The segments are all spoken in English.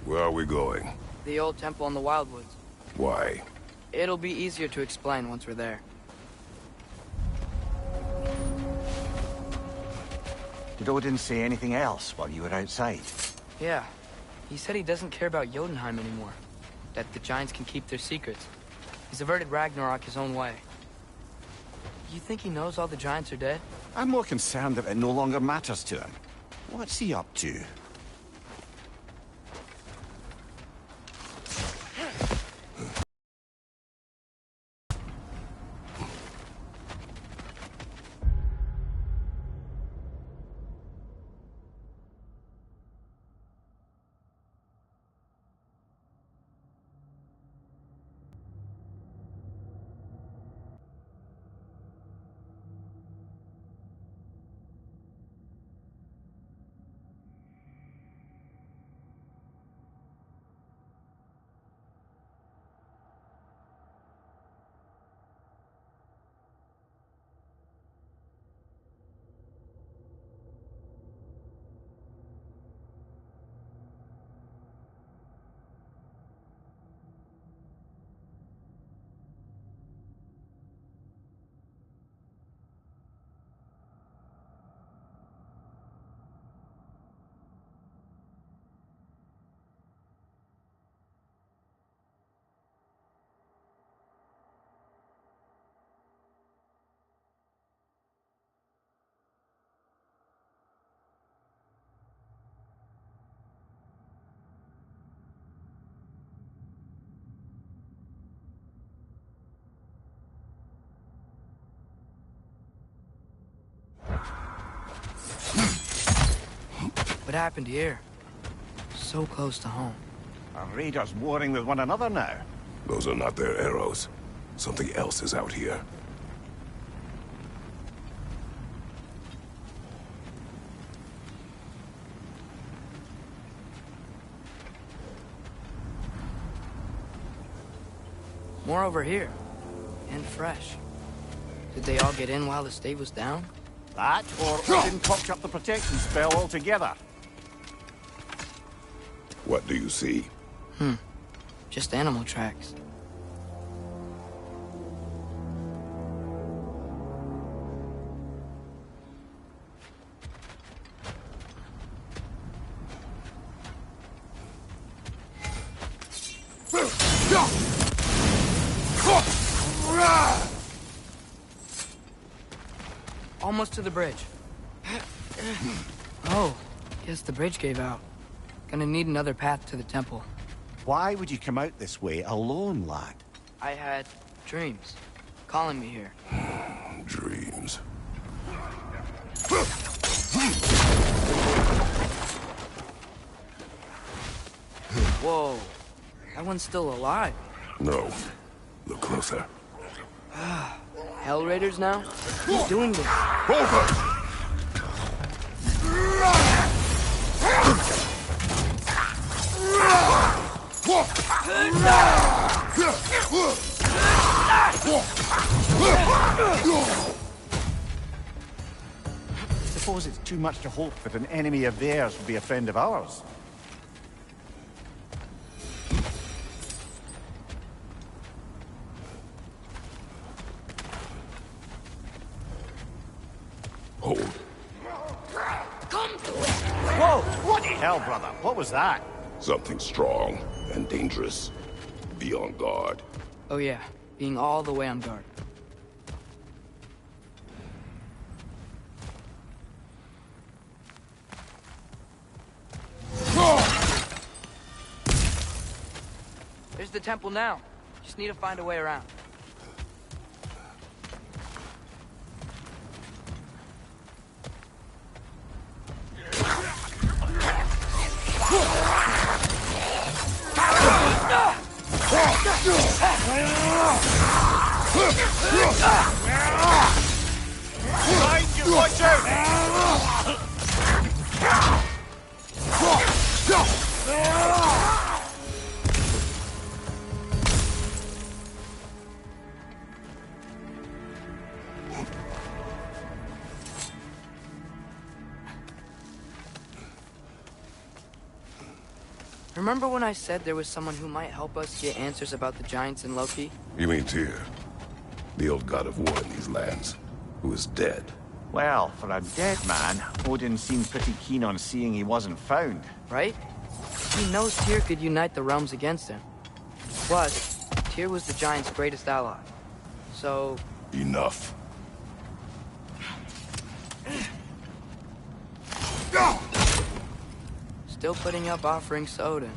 Where are we going? The old temple in the Wildwoods. Why? It'll be easier to explain once we're there. Did Odin say anything else while you were outside? Yeah. He said he doesn't care about Jotunheim anymore. That the giants can keep their secrets. He's averted Ragnarok his own way. You think he knows all the giants are dead? I'm more concerned that it no longer matters to him. What's he up to? What happened here? So close to home. Are raiders warring with one another now? Those are not their arrows. Something else is out here. More over here. And fresh. Did they all get in while the stave was down? That, or Odin cocked up the protection spell altogether. What do you see? Just animal tracks. Almost to the bridge. Oh, guess the bridge gave out. Gonna need another path to the temple. Why would you come out this way alone, lad? I had dreams calling me here. Dreams. Whoa, that one's still alive. No. Look closer. Hell Raiders now? Who's doing this? Over! Suppose it's too much to hope that an enemy of theirs would be a friend of ours. Hold. Whoa! Bloody hell, brother! What was that? Something strong and dangerous. Be on guard. Oh yeah, being all the way on guard. There's the temple now. Just need to find a way around. Behind you, watch out! Remember when I said there was someone who might help us get answers about the giants and Loki? You mean Tyr, the old god of war in these lands, who is dead? Well, for a dead man, Odin seemed pretty keen on seeing he wasn't found. Right? He knows Tyr could unite the realms against him. Plus, Tyr was the giant's greatest ally. So... Enough. Still putting up offerings to Odin.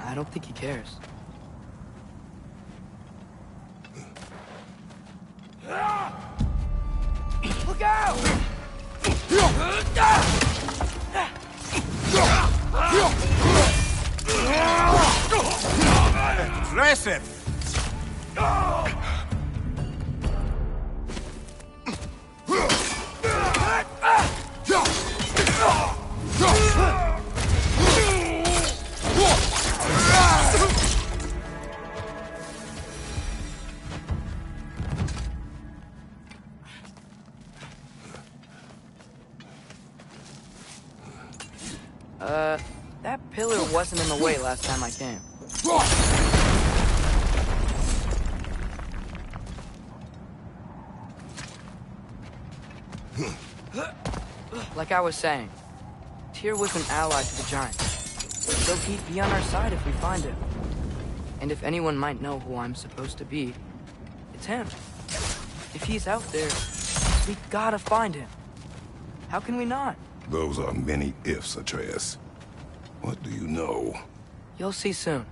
I don't think he cares. Look out! Impressive! That pillar wasn't in the way last time I came. Like I was saying, Tyr was an ally to the giants, so he'd be on our side if we find him. And if anyone might know who I'm supposed to be, it's him. If he's out there, we gotta find him. How can we not? Those are many ifs, Atreus. What do you know? You'll see soon.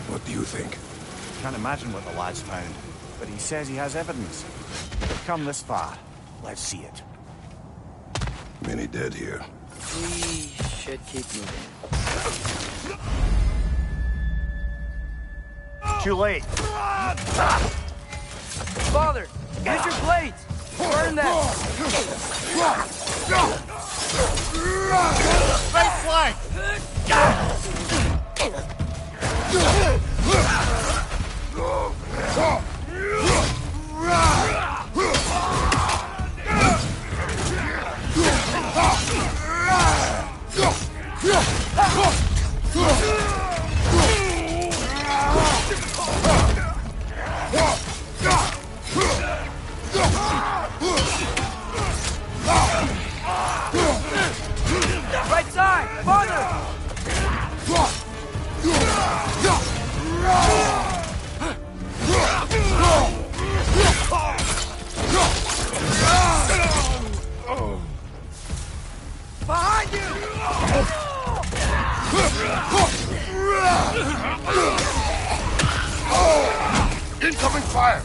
What do you think? Can't imagine what the lad's found, but he says he has evidence. We've come this far. Let's see it. Many dead here. We should keep moving. Too late. Father, use your blades! Burn them! Right flank! Right side! Father! Behind you! Incoming fire!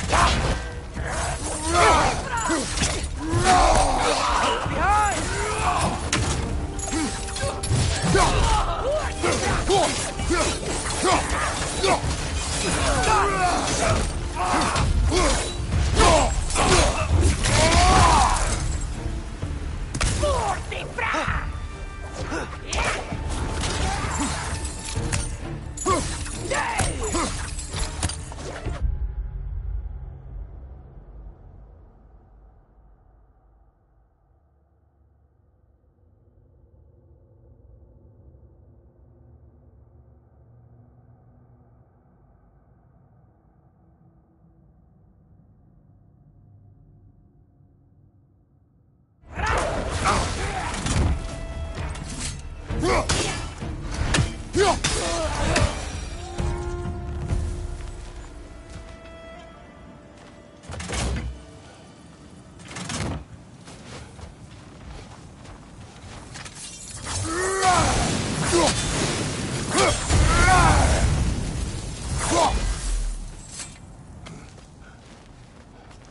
Behind!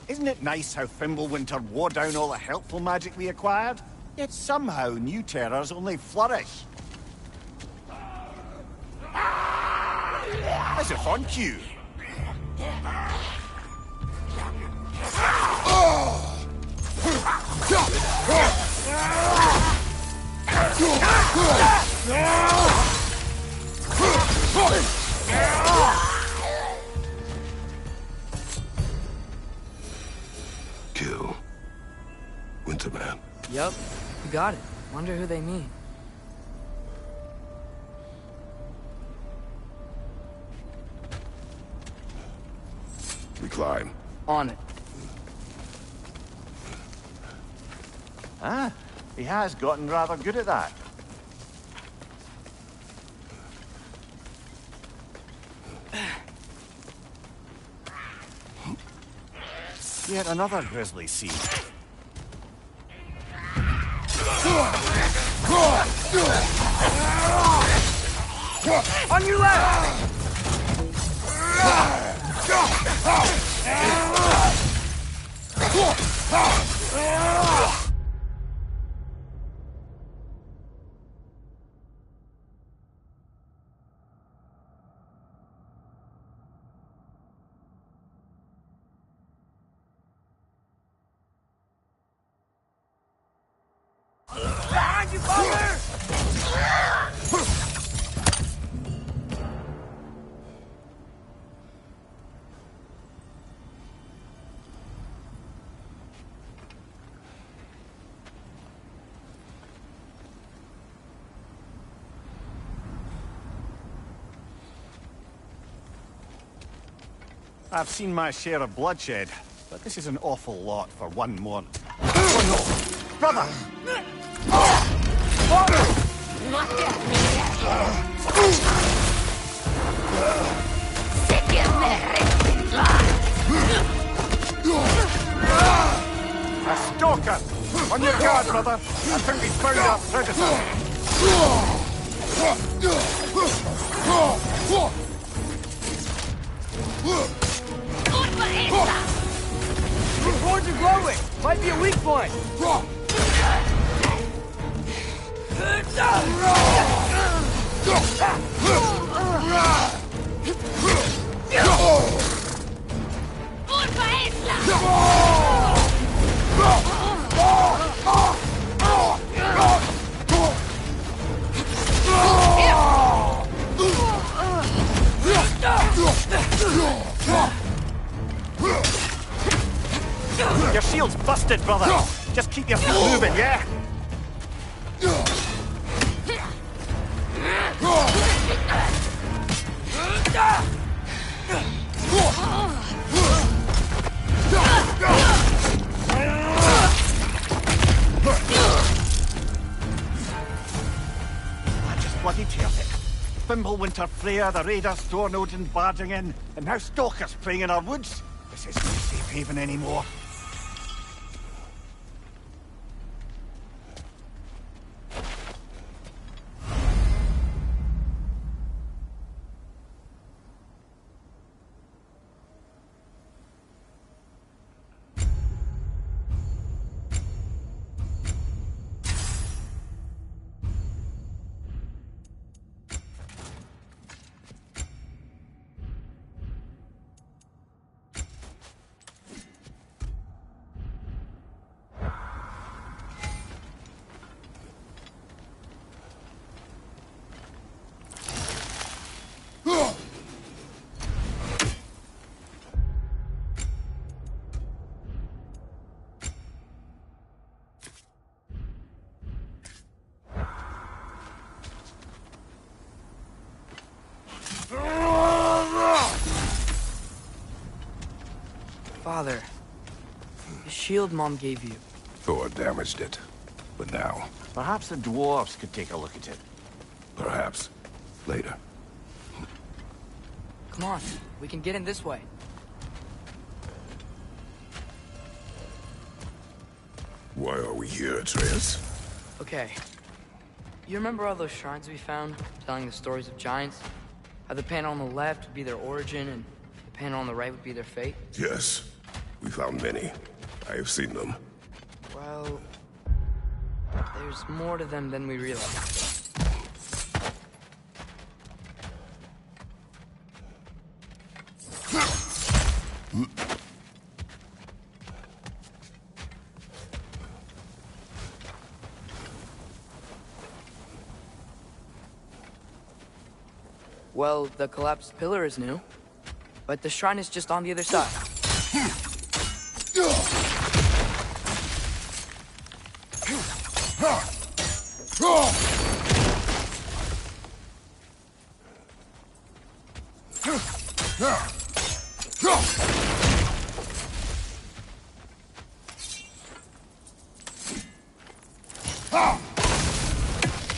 Isn't it nice how Fimbulwinter wore down all the helpful magic we acquired? Yet somehow new terrors only flourish. As if on cue. Kill. Winterman. Yup, you got it. Wonder who they mean. We climb. On it. Ah, he has gotten rather good at that. Yet another grisly scene. On your left! Behind you, father! I've seen my share of bloodshed, but this is an awful lot for one more. Oh no! Brother! A stalker! On your guard, brother! I think we found our predator! The horns are glowing! Might be a weak point! Your shield's busted, brother! Just keep your feet moving, yeah? Just bloody terrific. Fimbulwinter Freya, the raiders, Stornodin barging in, and now stalkers preying in our woods. This isn't a safe haven anymore. Father, the shield Mom gave you. Thor damaged it. But now, Perhaps the dwarves could take a look at it. perhaps, later. Come on, we can get in this way. Why are we here, Atreus? Okay. You remember all those shrines we found, telling the stories of giants? How the panel on the left would be their origin, and the panel on the right would be their fate? Yes. We found many. I have seen them. Well, there's more to them than we realize. Well, the collapsed pillar is new, but the shrine is just on the other side.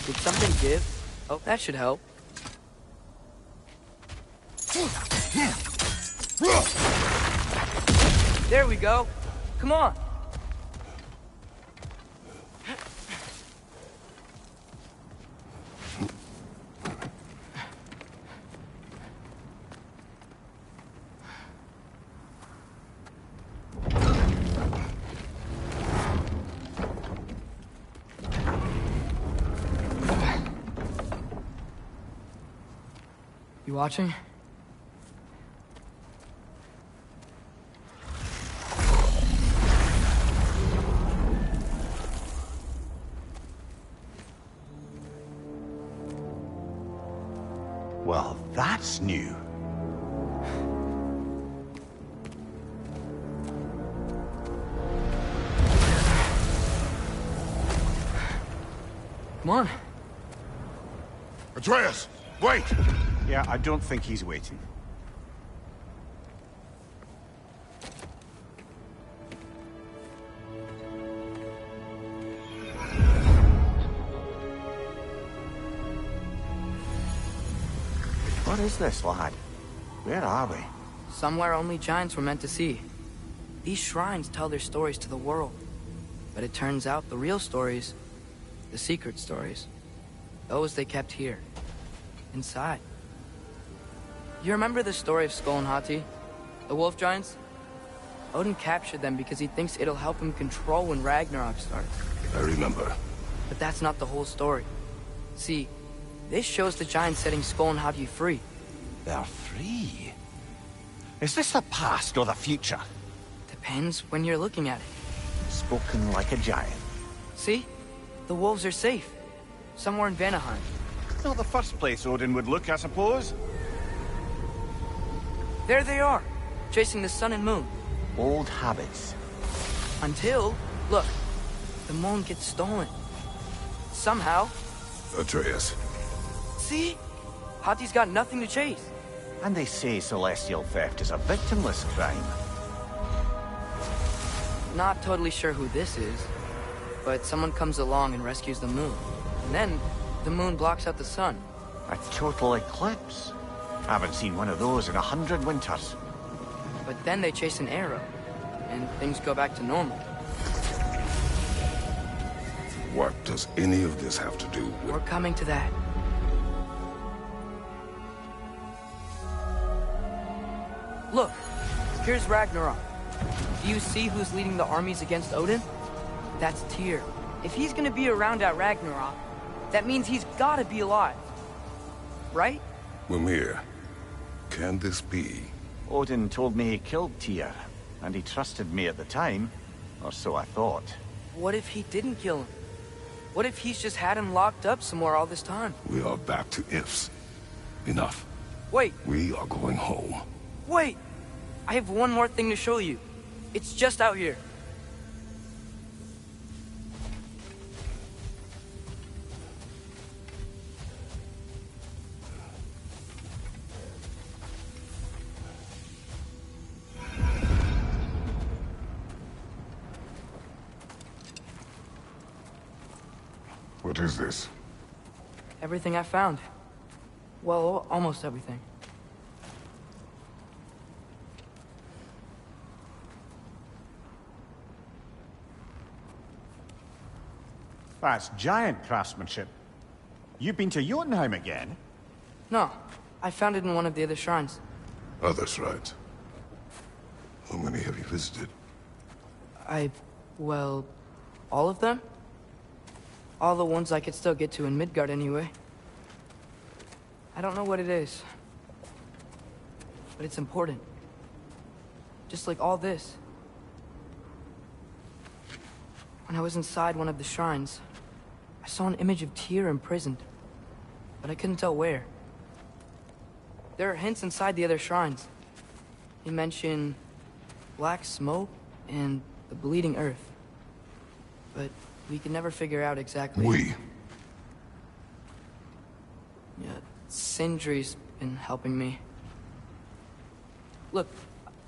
Did something give? Oh, that should help. There we go. Come on. You watching? Well, that's new. Come on. Atreus, wait! Yeah, I don't think he's waiting. What is this, lad? Where are we? Somewhere only giants were meant to see. These shrines tell their stories to the world. But it turns out the real stories, the secret stories, those they kept here, inside. You remember the story of Skull and Hati, the wolf giants? Odin captured them because he thinks it'll help him control when Ragnarok starts. I remember. But that's not the whole story. See, this shows the giants setting Skull and Hati free. They're free. Is this the past or the future? Depends when you're looking at it. Spoken like a giant. See? The wolves are safe. Somewhere in Vanaheim. Not the first place Odin would look, I suppose. There they are, chasing the sun and moon. Old habits. Until, look, the moon gets stolen. Somehow. Atreus. See? Hati's got nothing to chase. And they say celestial theft is a victimless crime. Not totally sure who this is, but someone comes along and rescues the moon. And then, the moon blocks out the sun. A total eclipse. Haven't seen one of those in 100 winters. But then they chase an arrow, and things go back to normal. What does any of this have to do with... We're coming to that. Look, here's Ragnarok. Do you see who's leading the armies against Odin? That's Tyr. If he's gonna be around at Ragnarok, that means he's gotta be alive. Right? Mimir, can this be? Odin told me he killed Tyr, and he trusted me at the time, or so I thought. What if he didn't kill him? What if he's just had him locked up somewhere all this time? We are back to ifs. Enough. Wait, We are going home. wait! I have one more thing to show you. It's just out here. What is this? Everything I found. Well, almost everything. That's giant craftsmanship. You've been to Jotunheim again? No, I found it in one of the other shrines. Others, right? How many have you visited? Well, all of them? All the ones I could still get to in Midgard anyway. I don't know what it is. But it's important. just like all this. When I was inside one of the shrines, I saw an image of Tyr imprisoned, but I couldn't tell where. There are hints inside the other shrines. They mention black smoke and the bleeding earth, but we could never figure out exactly. Yeah, Sindri's been helping me. Look,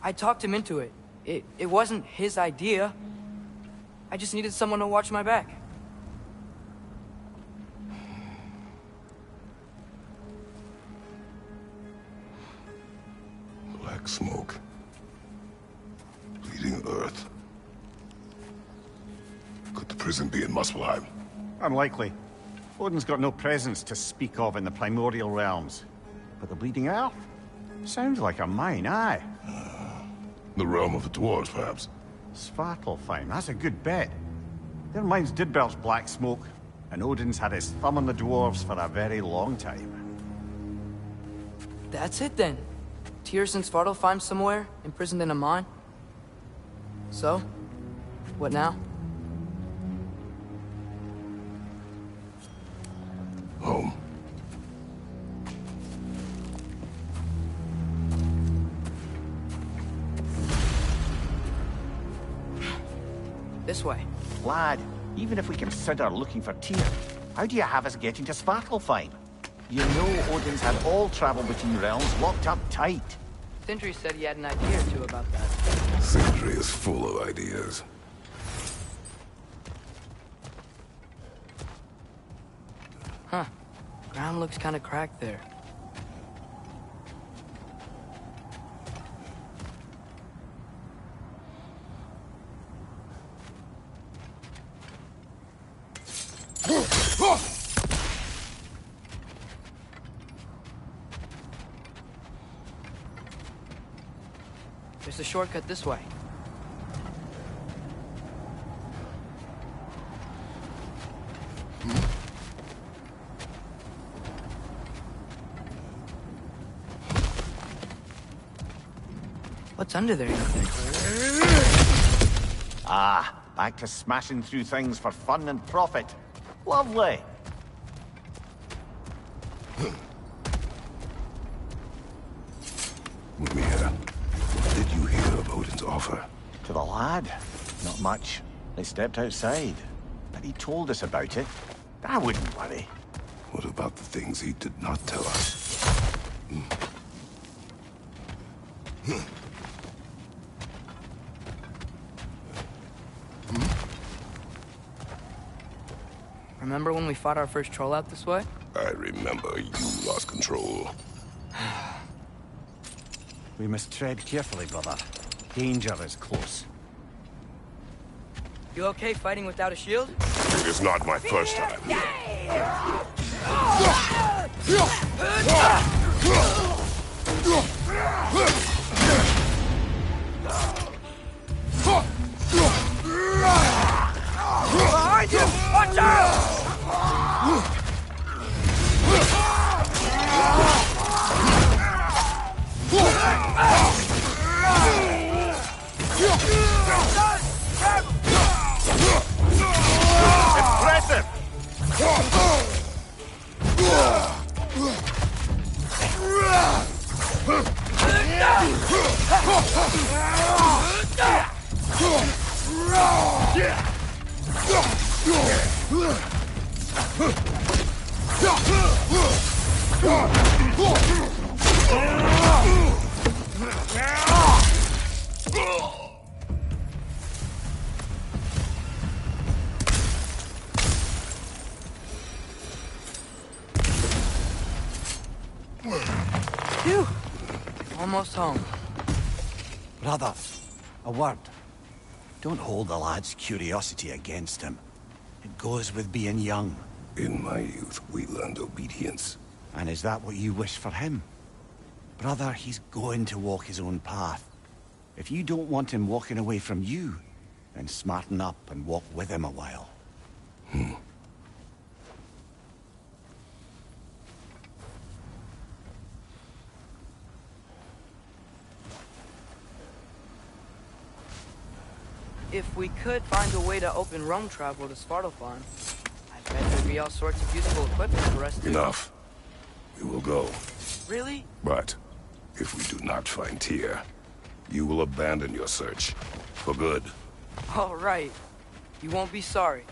I talked him into it. It wasn't his idea. I just needed someone to watch my back. Black smoke. Bleeding earth. Could the prison be in Muspelheim? Unlikely. Odin's got no presence to speak of in the primordial realms. But the bleeding earth? Sounds like a mine, aye. The realm of the dwarves, perhaps. Svartalfheim, that's a good bet. Their mines did belch black smoke, and Odin's had his thumb on the dwarves for a very long time. That's it then. Tyr's in Svartalfheim somewhere, imprisoned in a mine. So, what now? Home. This way. Lad, even if we consider looking for Tyr, how do you have us getting to Svartalfheim? You know Odin's had all travel between realms locked up tight. Sindri said he had an idea or two about that. Sindri is full of ideas. Huh. Ground looks kind of cracked there. There's a shortcut this way. What's under there, you think? Ah, back to smashing through things for fun and profit. Lovely. Mimir, what did you hear of Odin's offer? To the lad? Not much. They stepped outside. But he told us about it. I wouldn't worry. What about the things he did not tell us? Remember when we fought our first troll out this way? I remember you lost control. We must tread carefully, brother. Danger is close. You okay fighting without a shield? It is not my first time. Behind you! Watch out! Impressive! Phew! Almost home. Brother, a word. Don't hold the lad's curiosity against him. It goes with being young. In my youth, we learned obedience. And is that what you wish for him? Brother, he's going to walk his own path. If you don't want him walking away from you, then smarten up and walk with him a while. if we could find a way to open roam travel to Svartalfheim, I bet there'd be all sorts of useful equipment for us to... Enough. We will go. Really? But if we do not find Tyr, you will abandon your search. For good. All right. You won't be sorry.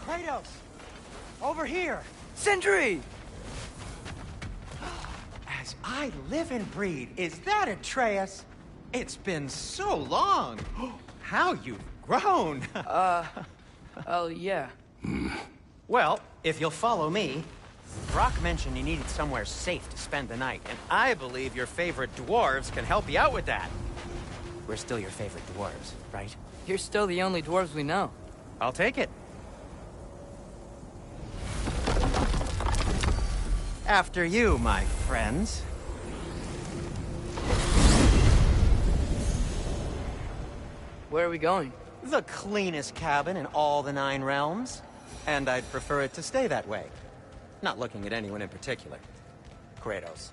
Kratos! Over here! Sentry! As I live and breathe, is that Atreus? It's been so long! How you've grown! Oh, yeah. Well, if you'll follow me, Brock mentioned you needed somewhere safe to spend the night, and I believe your favorite dwarves can help you out with that. We're still your favorite dwarves, right? You're still the only dwarves we know. I'll take it. After you, my friends. Where are we going? The cleanest cabin in all the 9 realms. And I'd prefer it to stay that way. Not looking at anyone in particular. Kratos.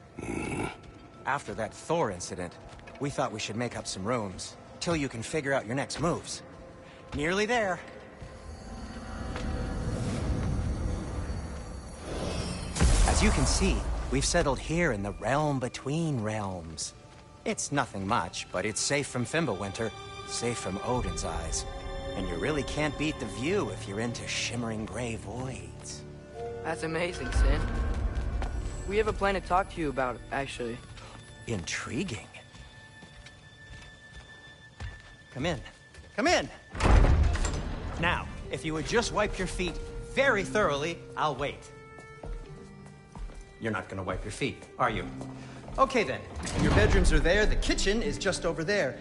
After that Thor incident, we thought we should make up some rooms, till you can figure out your next moves. Nearly there. As you can see, we've settled here in the realm between realms. It's nothing much, but it's safe from Fimbulwinter, safe from Odin's eyes. And you really can't beat the view if you're into shimmering gray voids. That's amazing, Sin. We have a plan to talk to you about, actually. Intriguing. Come in. Come in! Now, if you would just wipe your feet very thoroughly, I'll wait. You're not gonna wipe your feet, are you? Okay then. Your bedrooms are there, the kitchen is just over there.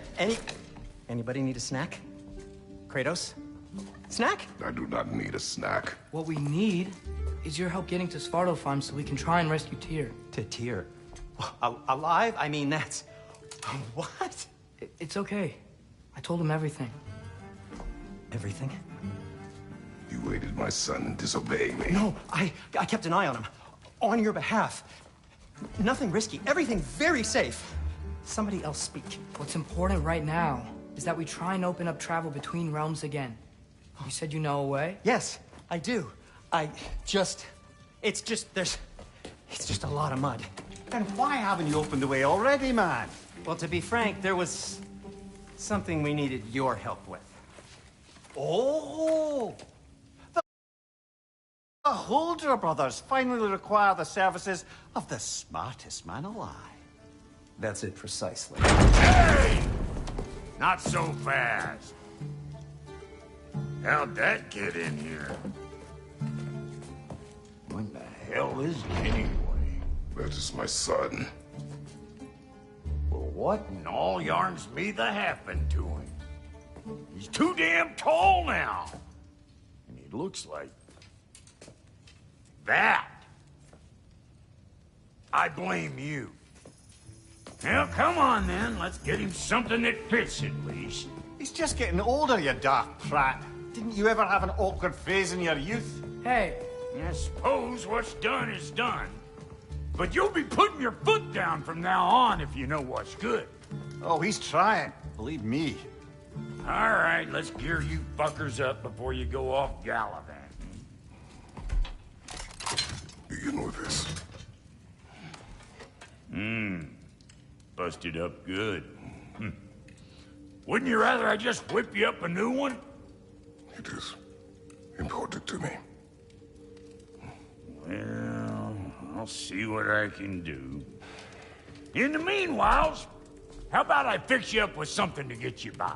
Anybody need a snack? Kratos? Snack? I do not need a snack. What we need is your help getting to Svartalfheim so we can try and rescue Tyr. To Tyr? Alive? I mean, that's... What? It's okay. I told him everything. Everything? You aided my son in disobeying me. No, I kept an eye on him. On your behalf. Nothing risky. Everything very safe. Somebody else speak. What's important right now is that we try and open up travel between realms again. You said you know a way? Yes, I do. It's just a lot of mud. Then why haven't you opened the way already, man? Well, to be frank, there was something we needed your help with. Oh! The Holder brothers finally require the services of the smartest man alive. That's it precisely. Hey! Not so fast. How'd that get in here? What the hell is he anyway? That is my son. Well, what in all yarns me the happened to him? He's too damn tall now. And he looks like... that. I blame you. Well, come on then. Let's get him something that fits at least. He's just getting older, you dark prat. Didn't you ever have an awkward phase in your youth? Hey, I suppose what's done is done. But you'll be putting your foot down from now on if you know what's good. Oh, he's trying. Believe me. All right, let's gear you fuckers up before you go off gallivanting. Begin with this. Busted up good. Wouldn't you rather I just whip you up a new one? It is important to me. Well, I'll see what I can do. In the meanwhile, how about I fix you up with something to get you by?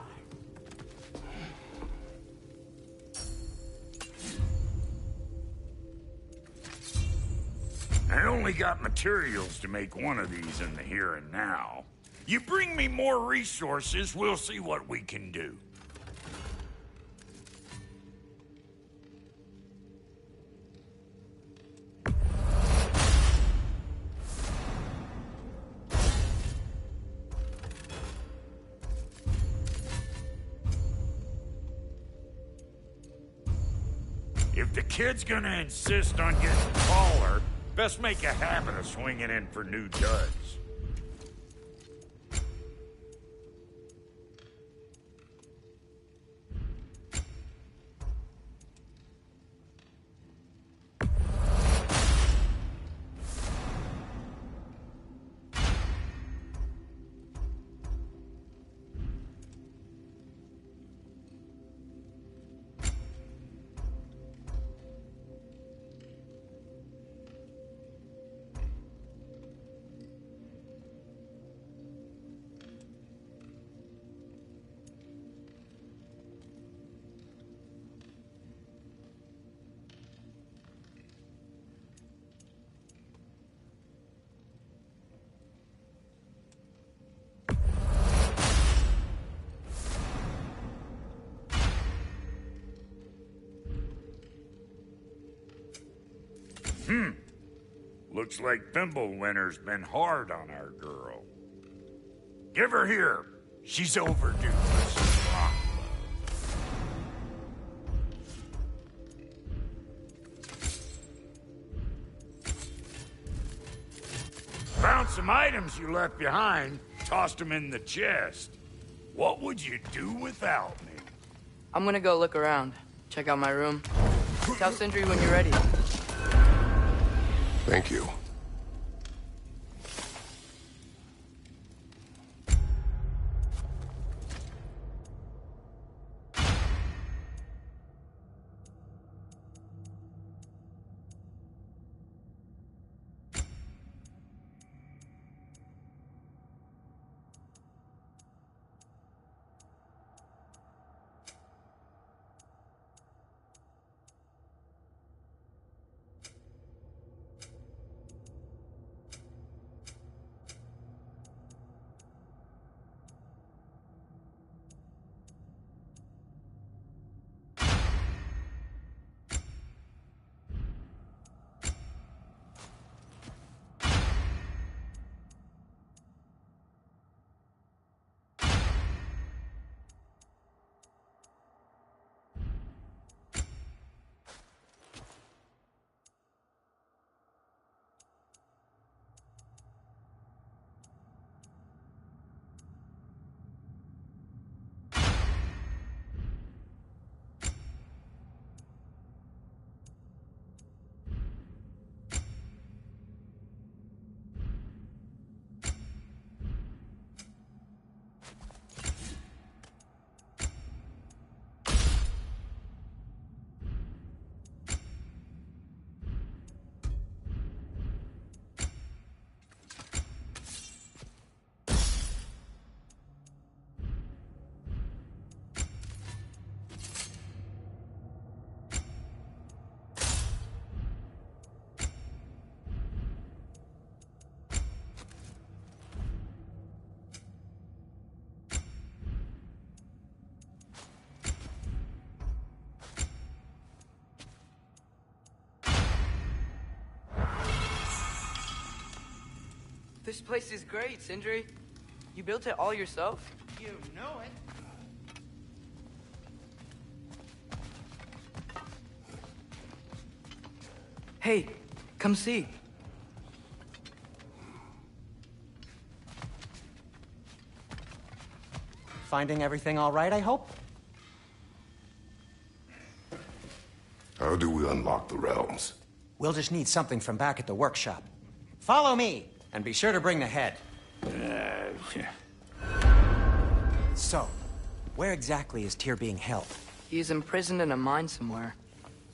I only got materials to make one of these in the here and now. You bring me more resources, we'll see what we can do. If the kid's gonna insist on getting taller, best make a habit of swinging in for new duds. Looks like Thimblewinter's been hard on our girl. Give her here. She's overdue for some rock love. Found some items you left behind, tossed them in the chest. What would you do without me? I'm gonna go look around. Check out my room. Tell Sindri when you're ready. Thank you. This place is great, Sindri. You built it all yourself? You know it. Hey, come see. Finding everything all right, I hope? How do we unlock the realms? We'll just need something from back at the workshop. Follow me, and be sure to bring the head. So, where exactly is Tyr being held? He's imprisoned in a mine somewhere.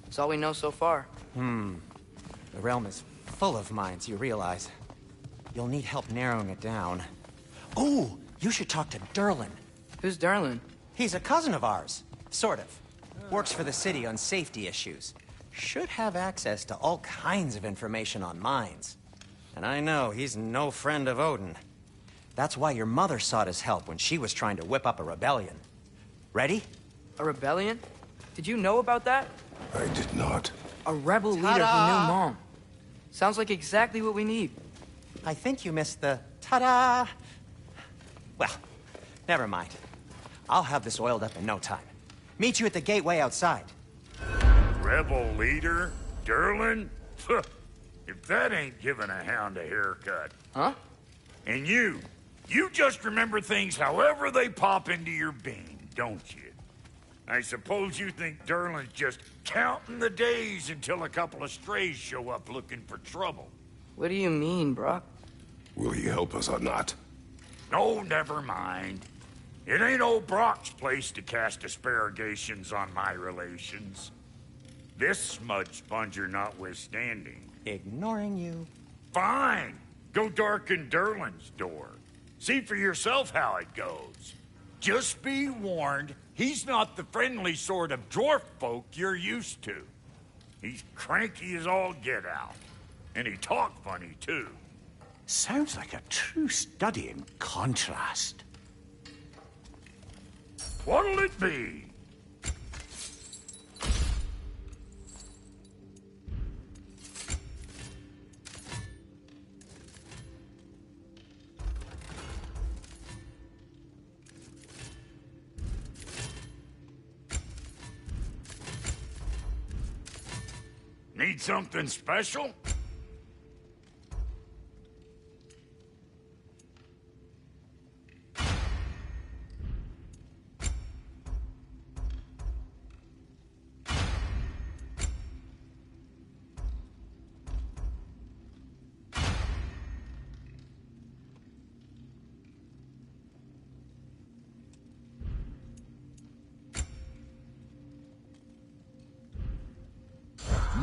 That's all we know so far. The realm is full of mines, you realize. You'll need help narrowing it down. Oh, you should talk to Durlin. Who's Darlin? He's a cousin of ours. Sort of. Works for the city on safety issues. Should have access to all kinds of information on mines. And I know he's no friend of Odin. That's why your mother sought his help when she was trying to whip up a rebellion. Ready? A rebellion? Did you know about that? I did not. A rebel leader who knew Mom. Sounds like exactly what we need. I think you missed the ta-da. Well, never mind. I'll have this oiled up in no time. Meet you at the gateway outside. rebel leader, Durlin? If that ain't giving a hound a haircut. Huh? And you just remember things however they pop into your bean, don't you? I suppose you think Durlin's just counting the days until a couple of strays show up looking for trouble. What do you mean, Brock? Will he help us or not? No, never mind. It ain't old Brock's place to cast asparagations on my relations. This smudge sponger notwithstanding. Ignoring you. Fine. Go darken Durlin's door. See for yourself how it goes. Just be warned, he's not the friendly sort of dwarf folk you're used to. He's cranky as all get out. And he talk funny, too. Sounds like a true study in contrast. What'll it be? Need something special?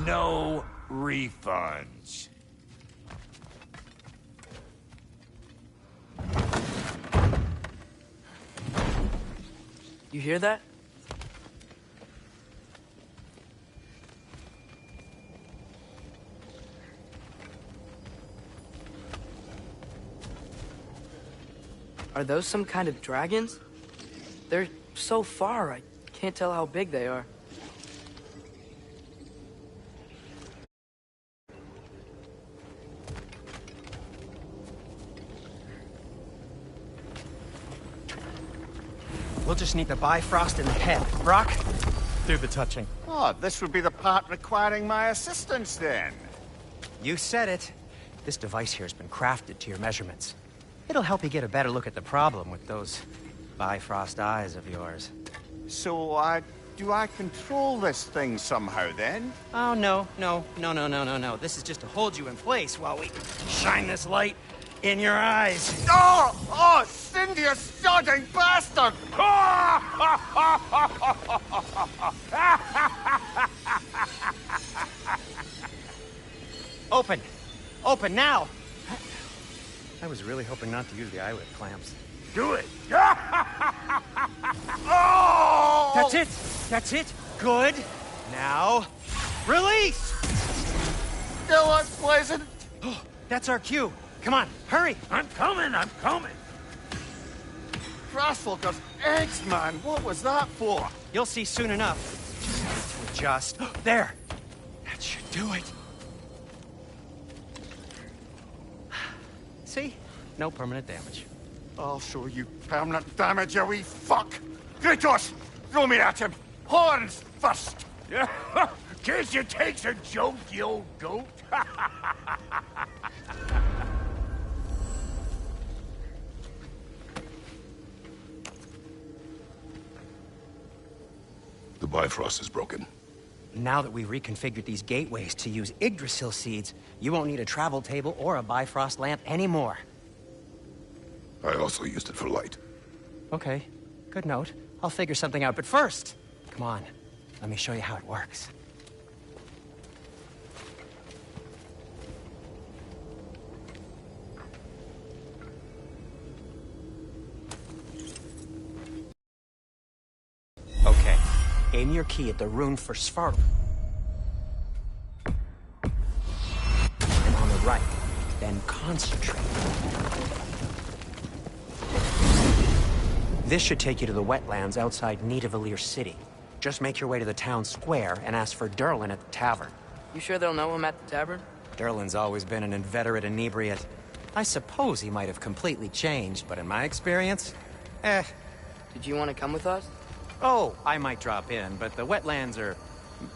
No refunds. You hear that? Are those some kind of dragons? They're so far, I can't tell how big they are. We'll just need the Bifrost in the head. Brock, do the touching. Oh, this would be the part requiring my assistance, then. You said it. This device here has been crafted to your measurements. It'll help you get a better look at the problem with those Bifrost eyes of yours. So, do I control this thing somehow, then? Oh, no. This is just to hold you in place while we shine this light in your eyes. Oh, Cindy, you sodding bastard! Open! Open now! I was really hoping not to use the eyelid clamps. Do it. Oh! That's it! That's it! Good! Now, release! Still unpleasant. That's our cue. Come on, hurry! I'm coming. Grassfuckers, eggs, man. What was that for? You'll see soon enough. Just there. That should do it. See? No permanent damage. I'll show you permanent damage, you wee fuck. Kratos, throw me at him. Horns first. Yeah. Guess you takes a joke, you old goat. The Bifrost is broken. Now that we've reconfigured these gateways to use Yggdrasil seeds, you won't need a travel table or a Bifrost lamp anymore. I also used it for light. Okay, good note. I'll figure something out, but first, come on, let me show you how it works. Okay, aim your key at the rune for Svartal. And on the right, then concentrate. This should take you to the wetlands outside Nidavellir City. Just make your way to the town square and ask for Durlin at the tavern. You sure they'll know him at the tavern? Durlin's always been an inveterate inebriate. I suppose he might have completely changed, but in my experience, Did you want to come with us? Oh, I might drop in, but the wetlands are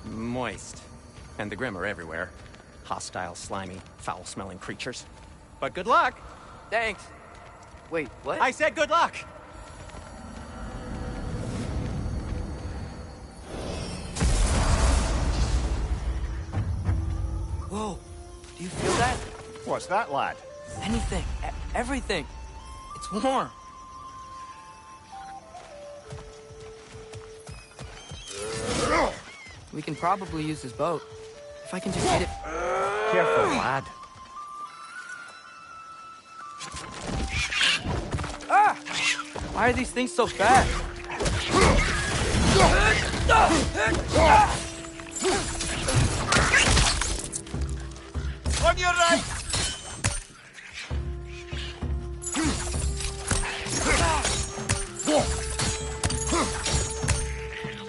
moist. And the Grimm are everywhere. Hostile, slimy, foul-smelling creatures. But good luck! Thanks. Wait, what? I said good luck! Whoa, do you feel that? What's that, lad? Anything, everything. It's warm. We can probably use this boat. If I can just get it... Careful, lad. Ah! Why are these things so fast? On your right!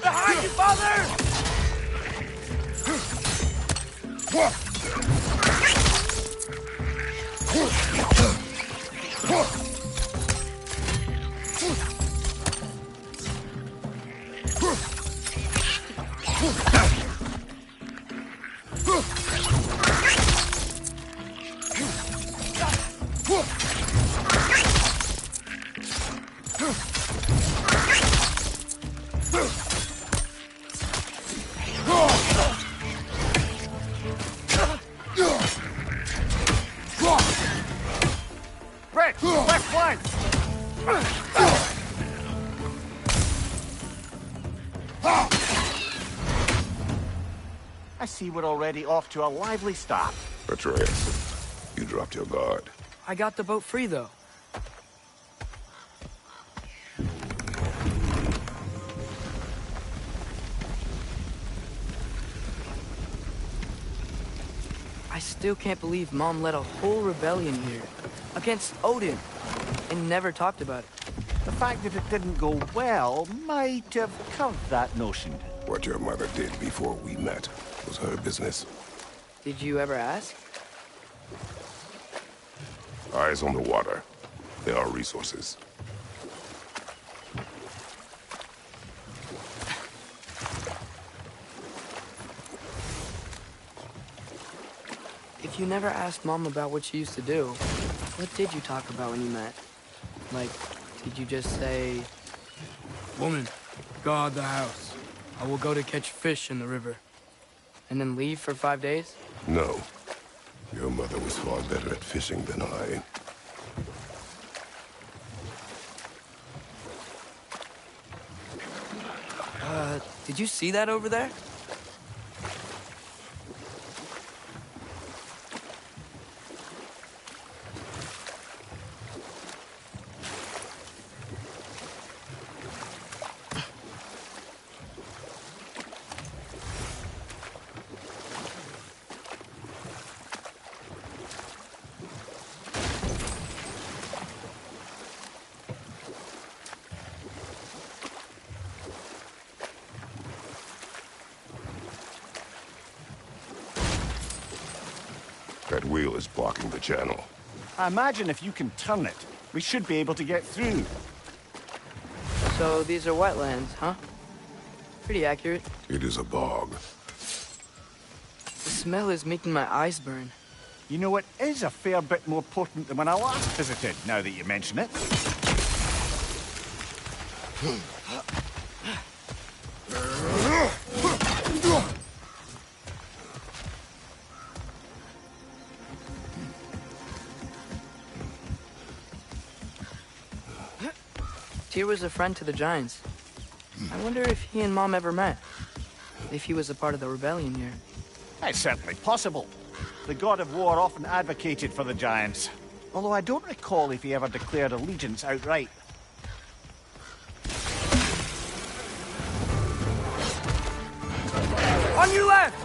Behind you, father! Brett, left flank! I see we're already off to a lively start. Atreus, you dropped your guard. I got the boat free, though. I still can't believe Mom led a whole rebellion here. Against Odin. And never talked about it. The fact that it didn't go well might have curved that notion. What your mother did before we met was her business. Did you ever ask? Eyes on the water. There are resources. If you never asked Mom about what she used to do, what did you talk about when you met? Like, did you just say... Woman, guard the house. I will go to catch fish in the river. And then leave for 5 days? No. Your mother was far better at fishing than I. Did you see that over there? That wheel is blocking the channel. I imagine if you can turn it, we should be able to get through. So these are wetlands, huh? Pretty accurate. It is a bog. The smell is making my eyes burn. You know, it is a fair bit more potent than when I last visited, now that you mention it. Tyr was a friend to the Giants. I wonder if he and Mom ever met. If he was a part of the rebellion here. It's certainly possible. The god of war often advocated for the Giants. Although I don't recall if he ever declared allegiance outright. On your left!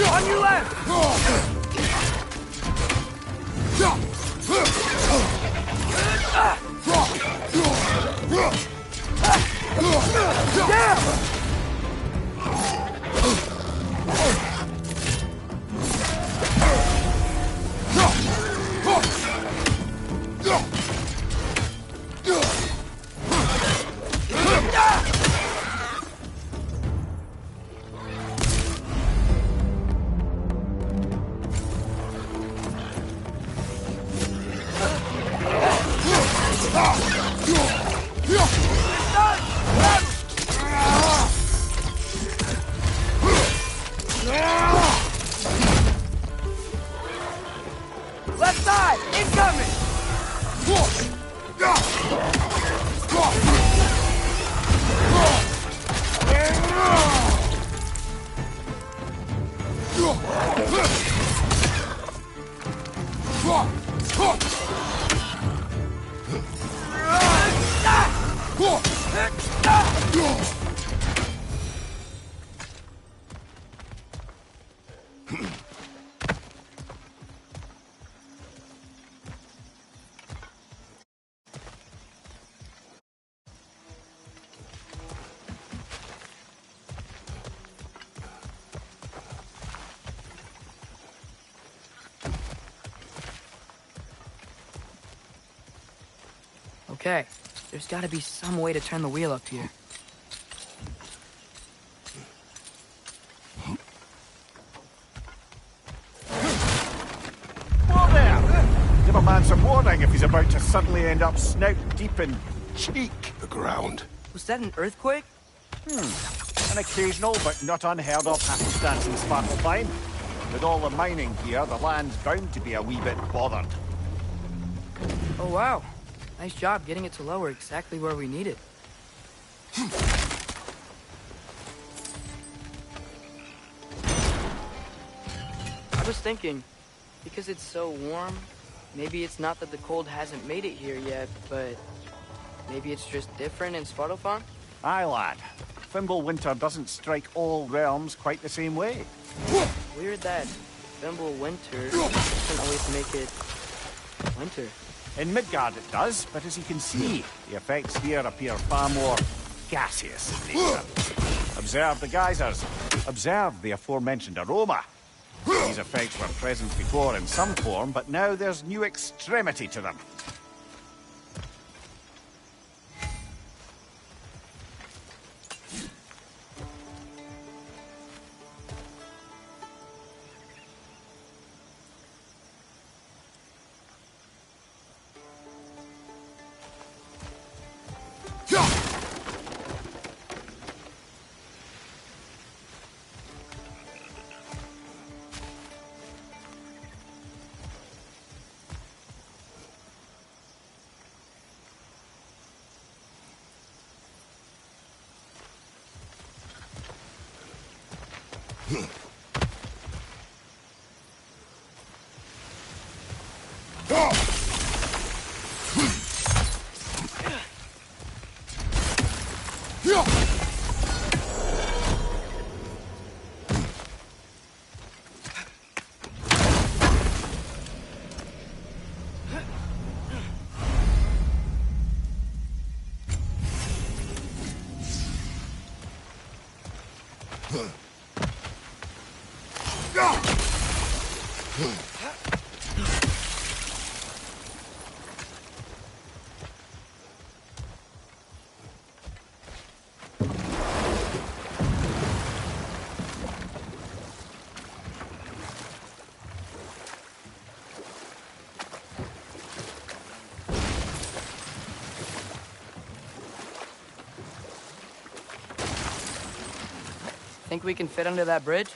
On your left! Down! Okay, there's gotta be some way to turn the wheel up here. Whoa there! Give a man some warning if he's about to suddenly end up snout deep in cheek. The ground. Was that an earthquake? An occasional but not unheard of happenstance in Svartalfheim. With all the mining here, the land's bound to be a wee bit bothered. Oh wow, nice job getting it to lower exactly where we need it. I was thinking, because it's so warm, maybe it's not that the cold hasn't made it here yet, but maybe it's just different in Svartalfheim? Aye, lad. Fimble winter doesn't strike all realms quite the same way. Weird that Fimble winter doesn't always make it winter. In Midgard it does, but as you can see, the effects here appear far more gaseous in nature. Observe the geysers. Observe the aforementioned aroma. These effects were present before in some form, but now there's new extremity to them. Think we can fit under that bridge?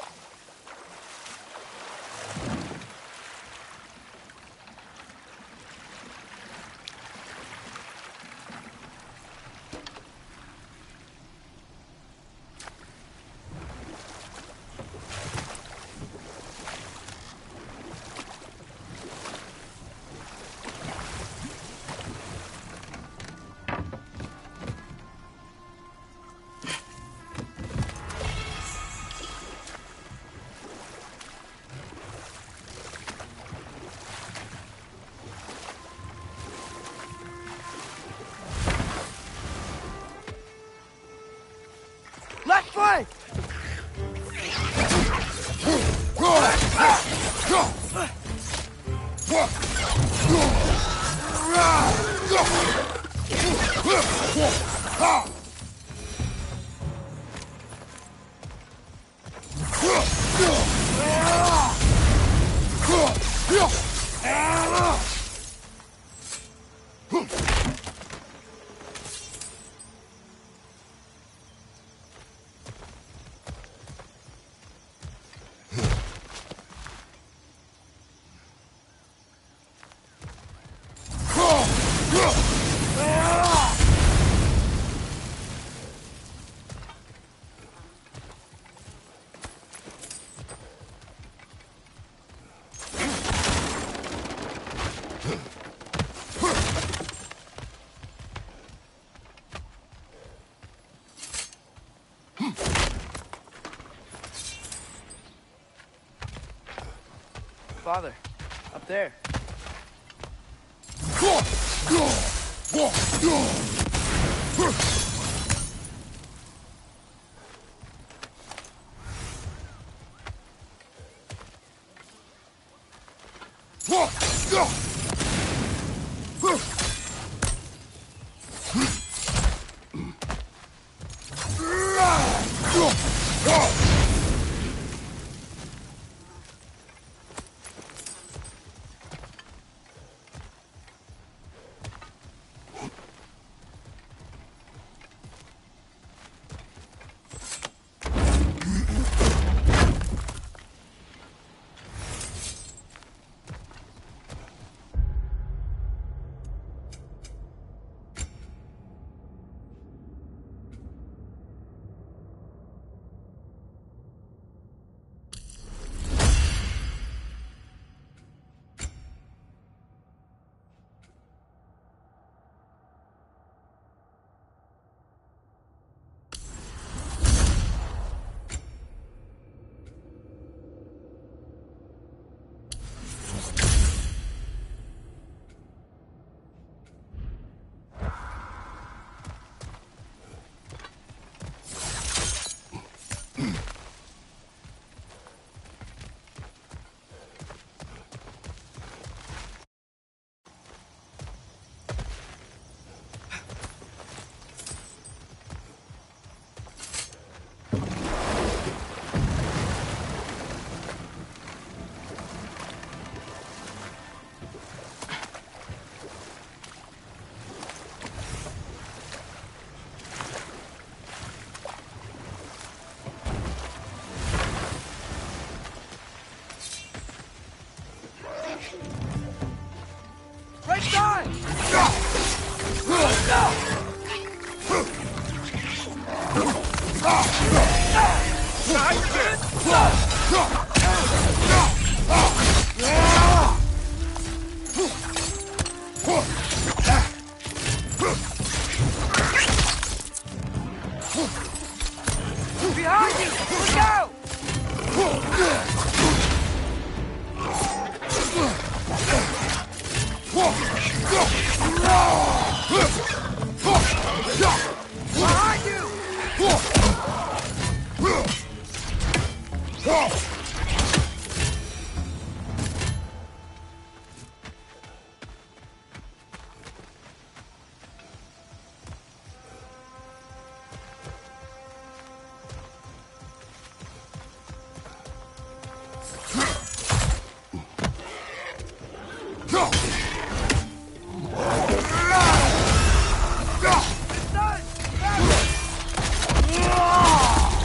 Left flank! Father, up there. Behind you! Look out! Behind you!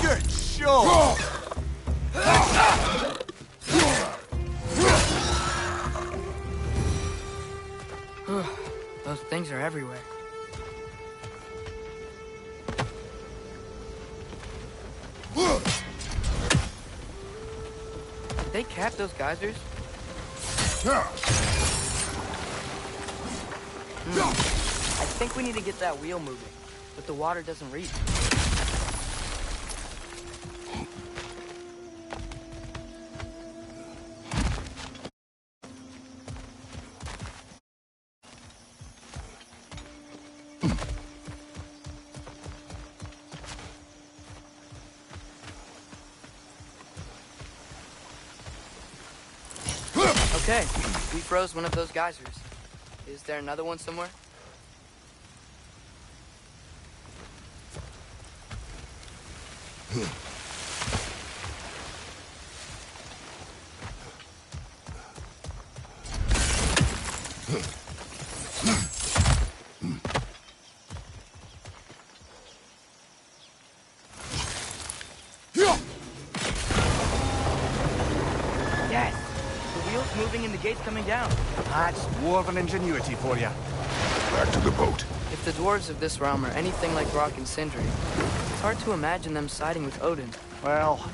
Good show! Those things are everywhere. Did they cap those geysers? I think we need to get that wheel moving, but the water doesn't reach. Okay, we froze one of those geysers. Is there another one somewhere? Yes! The wheel's moving and the gate's coming down. That's dwarven ingenuity for you. Back to the boat. If the dwarves of this realm are anything like Rock and Sindri, it's hard to imagine them siding with Odin. Well,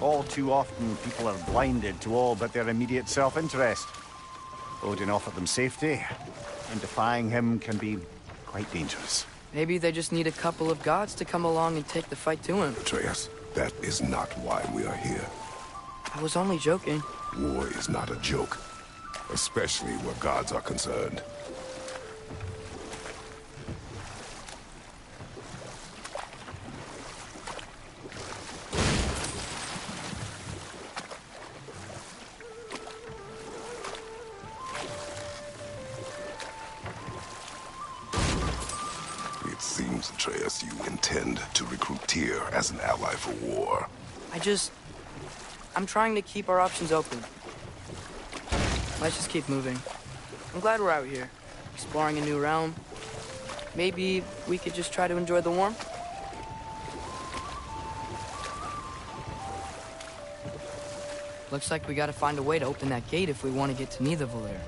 all too often people are blinded to all but their immediate self-interest. Odin offered them safety, and defying him can be quite dangerous. Maybe they just need a couple of gods to come along and take the fight to him. Atreus, that is not why we are here. I was only joking. War is not a joke, especially where gods are concerned. It seems, Atreus, you intend to recruit Tyr as an ally for war. I'm trying to keep our options open. Let's just keep moving. I'm glad we're out here, exploring a new realm. Maybe we could just try to enjoy the warmth? Looks like we gotta find a way to open that gate if we want to get to Nidavellir.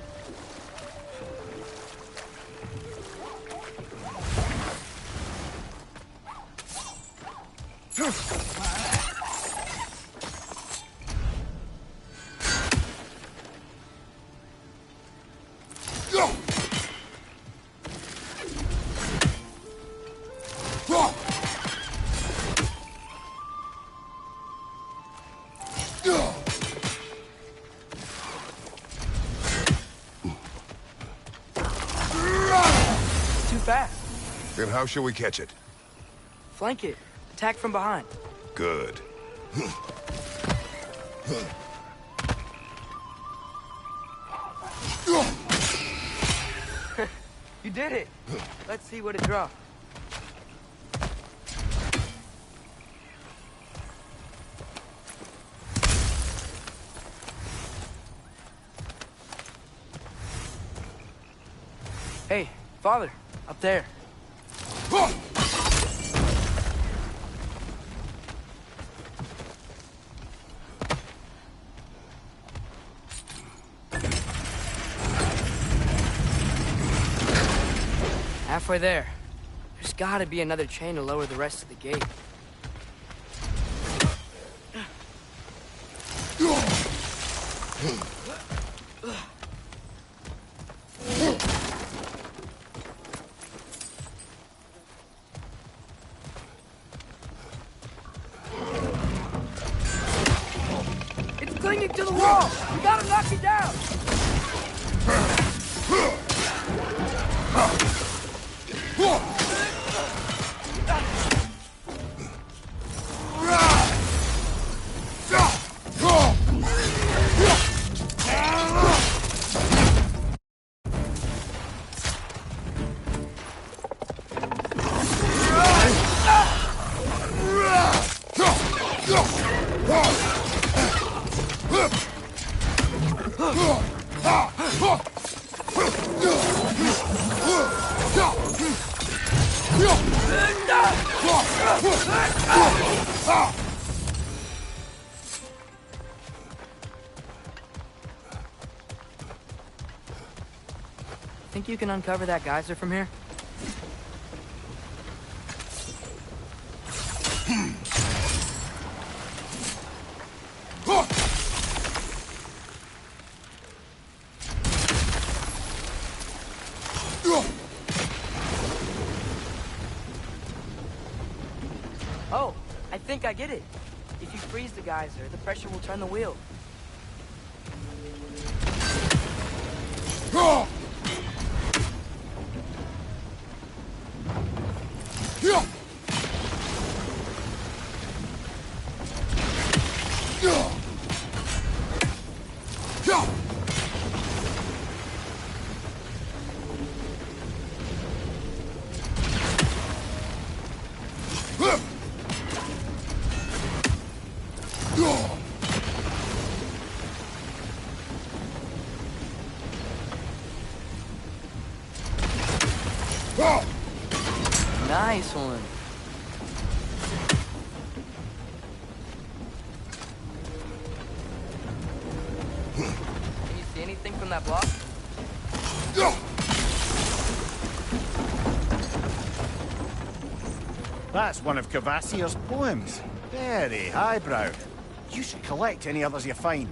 Too fast. Then how shall we catch it? Flank it. Attack from behind. Good. You did it. Let's see what it draws. Hey, father, up there. Halfway there. There's gotta be another chain to lower the rest of the gate. It's clinging to the wall! We gotta knock it down! Think you can uncover that geyser from here? Oh, I think I get it. If you freeze the geyser, the pressure will turn the wheel. Nice one. Can you see anything from that block? That's one of Cavassier's poems. Very highbrow. You should collect any others you find.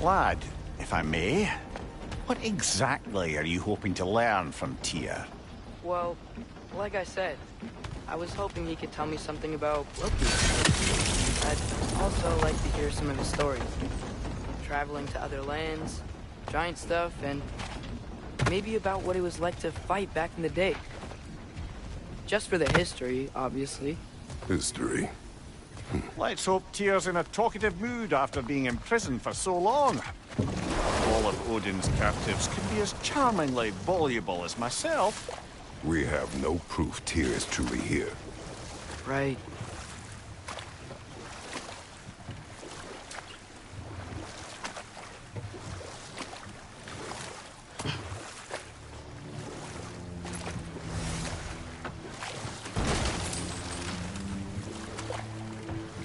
Lad, if I may, what exactly are you hoping to learn from Tyr? Well, like I said, I was hoping he could tell me something about Loki. I'd also like to hear some of his stories. Traveling to other lands, giant stuff, and maybe about what it was like to fight back in the day. Just for the history, obviously. History. Let's hope Tyr's in a talkative mood after being imprisoned for so long. All of Odin's captives could be as charmingly voluble as myself. We have no proof Tyr is truly here. Right.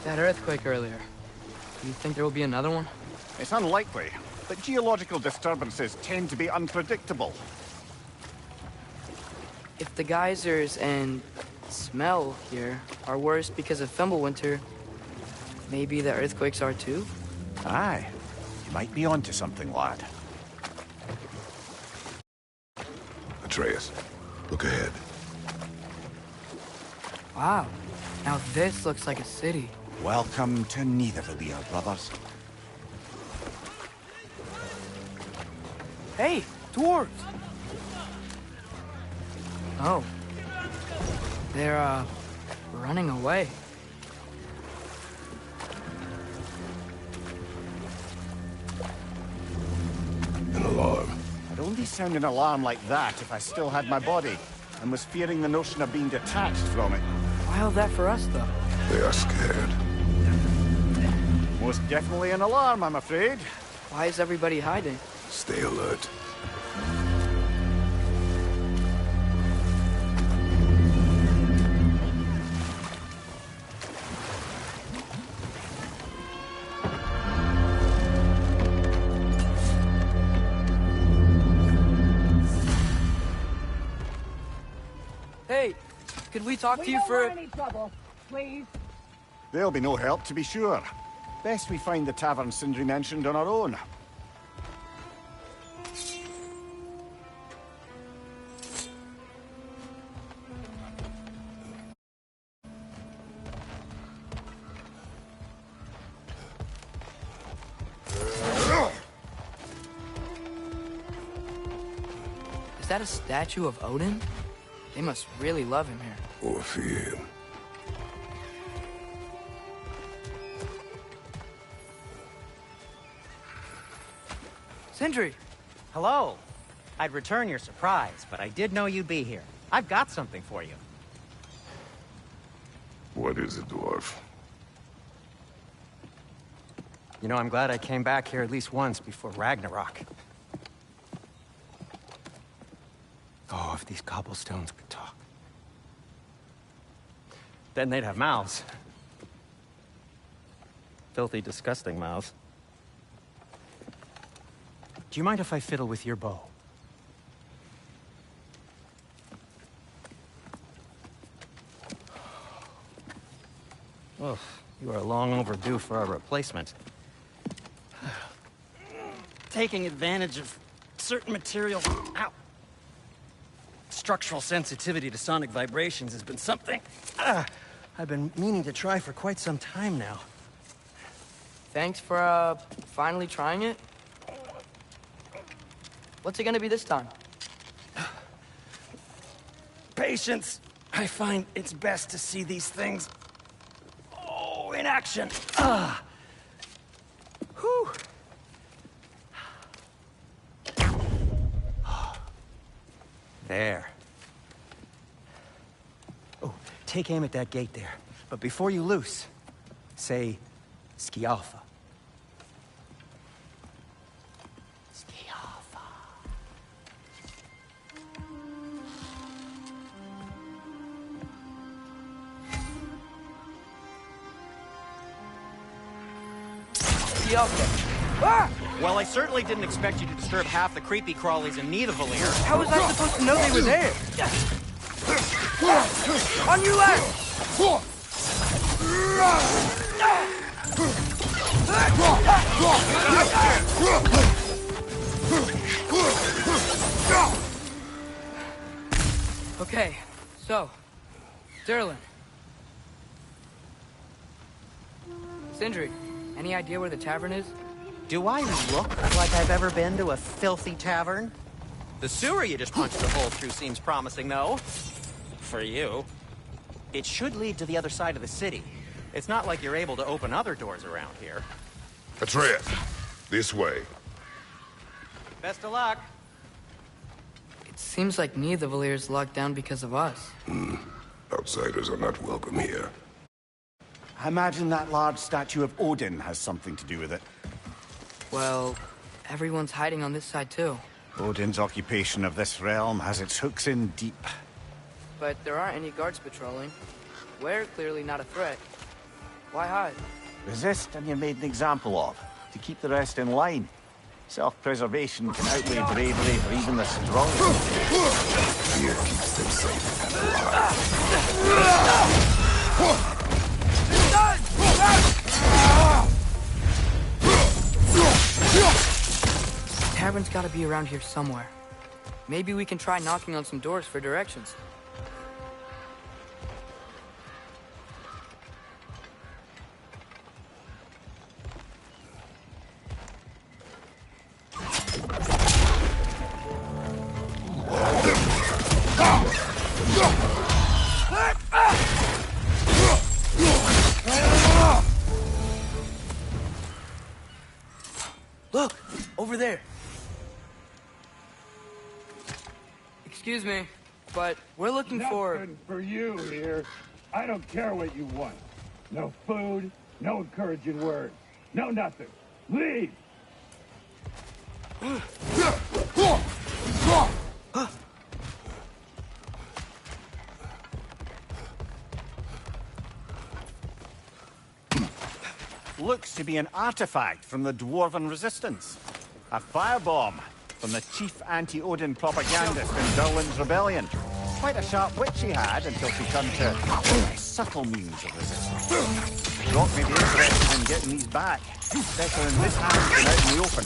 That earthquake earlier. Do you think there will be another one? It's unlikely, but geological disturbances tend to be unpredictable. If the geysers and smell here are worse because of Fimbulwinter, maybe the earthquakes are too? Aye, you might be onto something, lad. Atreus, look ahead. Wow. Now this looks like a city. Welcome to Nidavellir, brothers. Hey, dwarves! Oh. They're, running away. An alarm. I'd only sound an alarm like that if I still had my body, and was fearing the notion of being detached from it. Why all that for us, though? They are scared. Most definitely an alarm, I'm afraid. Why is everybody hiding? Stay alert. Hey, could we talk to you for... any trouble, please. There'll be no help, to be sure. Best we find the tavern Sindri mentioned on our own. Is that a statue of Odin? They must really love him here. Or fear him. Sindri! Hello. I'd return your surprise, but I did know you'd be here. I've got something for you. What is it, dwarf? You know, I'm glad I came back here at least once before Ragnarok. Oh, if these cobblestones could talk. Then they'd have mouths. Filthy, disgusting mouths. Do you mind if I fiddle with your bow? Oh, you are long overdue for a replacement. Taking advantage of certain materials. Ow! Structural sensitivity to sonic vibrations has been something I've been meaning to try for quite some time now. Thanks for, finally trying it. What's it gonna be this time? Patience. I find it's best to see these things, in action. Whew. There. Oh, take aim at that gate there. But before you loose, say, Skialfa. Skialfa. Skialfa. Ah! Well, I certainly didn't expect you to disturb half the creepy crawlies in Nidavellir. How was I supposed to know they were there? On your left! Okay, so, Durlin. Sindri, any idea where the tavern is? Do I look like I've ever been to a filthy tavern? The sewer you just punched a hole through seems promising, though. For you. It should lead to the other side of the city. It's not like you're able to open other doors around here. Atreus, this way. Best of luck. It seems like Nidavellir's locked down because of us. Outsiders are not welcome here. I imagine that large statue of Odin has something to do with it. Well, everyone's hiding on this side too. Odin's occupation of this realm has its hooks in deep. But there aren't any guards patrolling. We're clearly not a threat. Why hide? Resist and you're made an example of, to keep the rest in line. Self-preservation can outweigh bravery for even the strongest. Fear keeps them safe and alive. The tavern's gotta be around here somewhere. Maybe we can try knocking on some doors for directions. Look! Over there! Excuse me, but we're looking for... Nothing for you here. I don't care what you want. No food, no encouraging words, no nothing. Leave! Looks to be an artifact from the Dwarven Resistance. A firebomb from the chief anti-Odin propagandist in Durlin's rebellion. Quite a sharp wit she had until she turned to subtle means of resistance. Rock may be interested in getting these back. Better in this hand than out in the open.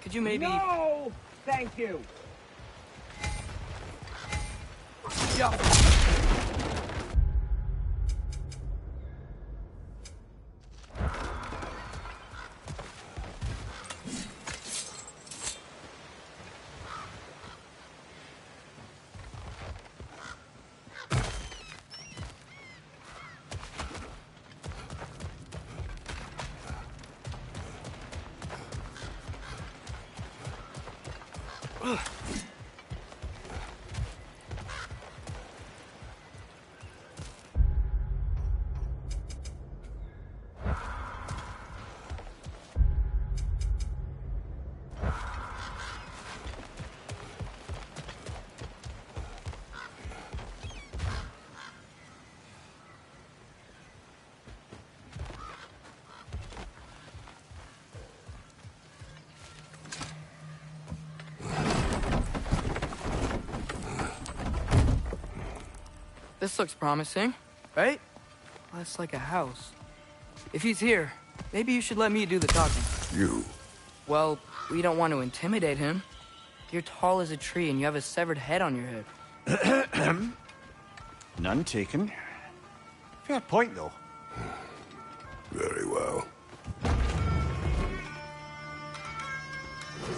Could you maybe... No! Thank you! Yeah. This looks promising, right? That's like a house. If he's here, maybe you should let me do the talking. You? Well, we don't want to intimidate him. You're tall as a tree and you have a severed head on your head. None taken. Fair point, though. Very well.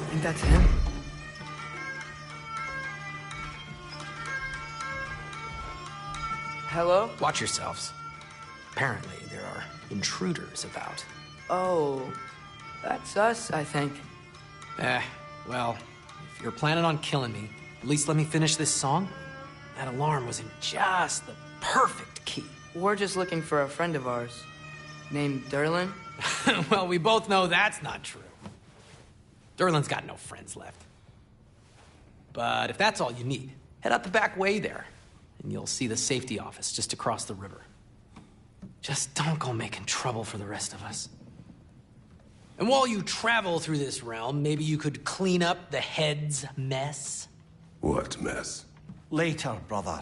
Think that's him? Hello? Watch yourselves. Apparently, there are intruders about. Oh, that's us, I think. Well, if you're planning on killing me, at least let me finish this song. That alarm was in just the perfect key. We're just looking for a friend of ours, named Durlin. Well, we both know that's not true. Durlin's got no friends left. But if that's all you need, head out the back way there, and you'll see the safety office just across the river. Just don't go making trouble for the rest of us. And while you travel through this realm, maybe you could clean up the head's mess? What mess? Later, brother.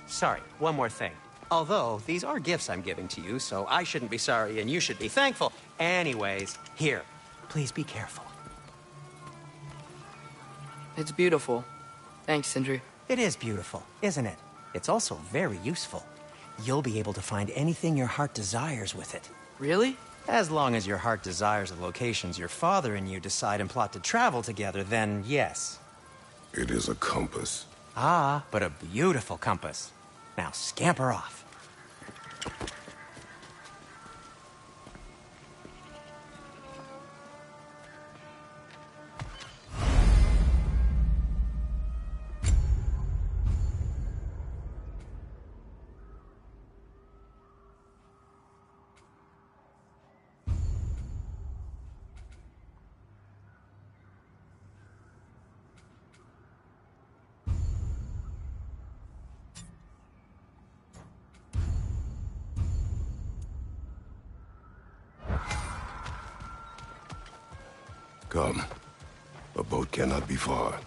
Sorry, one more thing. Although, these are gifts I'm giving to you, so I shouldn't be sorry and you should be thankful. Anyways, here, please be careful. It's beautiful. Thanks, Sindri. It is beautiful, isn't it? It's also very useful. You'll be able to find anything your heart desires with it. Really? As long as your heart desires the locations your father and you decide and plot to travel together, then yes. It is a compass. Ah, but a beautiful compass. Now scamper off. Come. A boat cannot be far.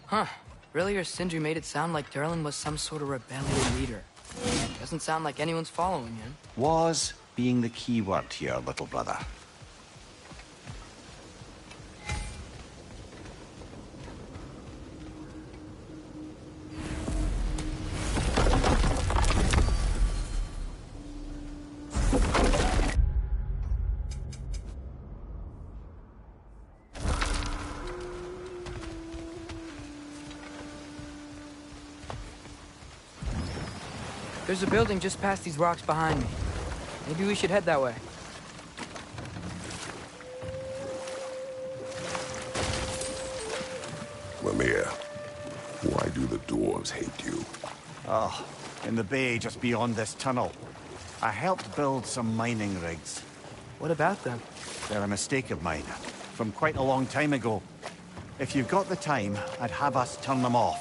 Huh. Earlier, Sindri made it sound like Durlin was some sort of rebellion leader. Doesn't sound like anyone's following him. Was being the key word here, little brother. There's a building just past these rocks behind me. Maybe we should head that way. Mimir, why do the dwarves hate you? Oh, in the bay just beyond this tunnel. I helped build some mining rigs. What about them? They're a mistake of mine, from quite a long time ago. If you've got the time, I'd have us turn them off.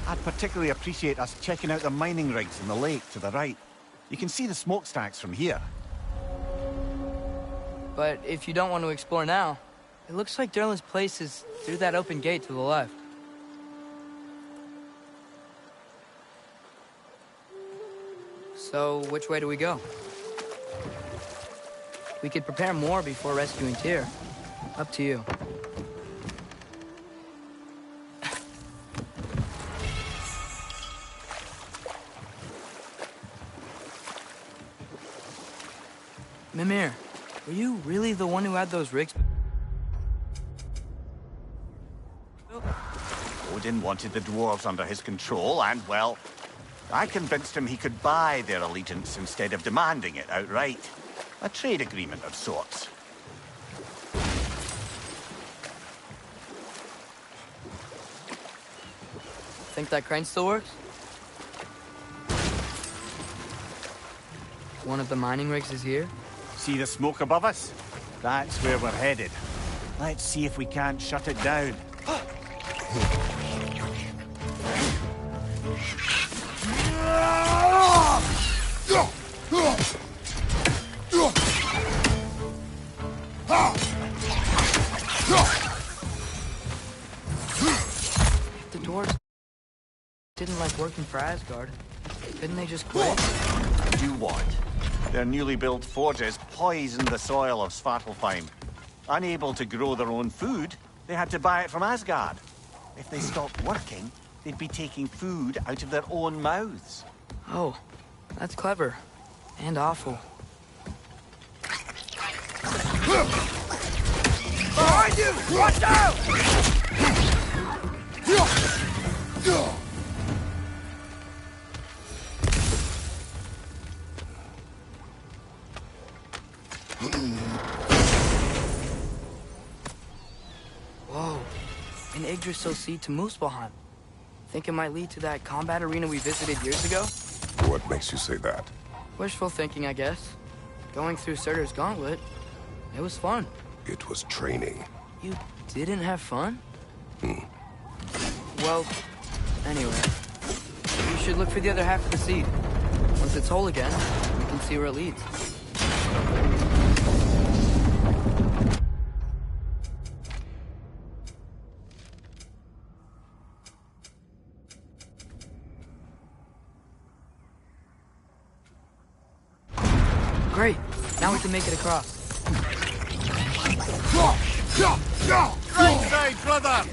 I'd particularly appreciate us checking out the mining rigs in the lake to the right. You can see the smokestacks from here. But if you don't want to explore now, it looks like Durlin's place is through that open gate to the left. So, which way do we go? We could prepare more before rescuing Tyr. Up to you. Mimir, were you really the one who had those rigs? Odin wanted the dwarves under his control, and, well, I convinced him he could buy their allegiance instead of demanding it outright. A trade agreement of sorts. Think that crane still works? One of the mining rigs is here? See the smoke above us? That's where we're headed. Let's see if we can't shut it down. The dwarves didn't like working for Asgard. Couldn't they just quit? Do what? Their newly built forges poisoned the soil of Svartalfheim. Unable to grow their own food, they had to buy it from Asgard. If they stopped working, they'd be taking food out of their own mouths. Oh, that's clever. And awful. Behind you! Watch out! Whoa. An Yggdrasil seed to Muspelheim. Think it might lead to that combat arena we visited years ago? What makes you say that? Wishful thinking, I guess. Going through Surtur's gauntlet, it was fun. It was training. You didn't have fun? Well, anyway. You should look for the other half of the seed. Once it's whole again, we can see where it leads. Great. Now we can make it across. Right side, brother!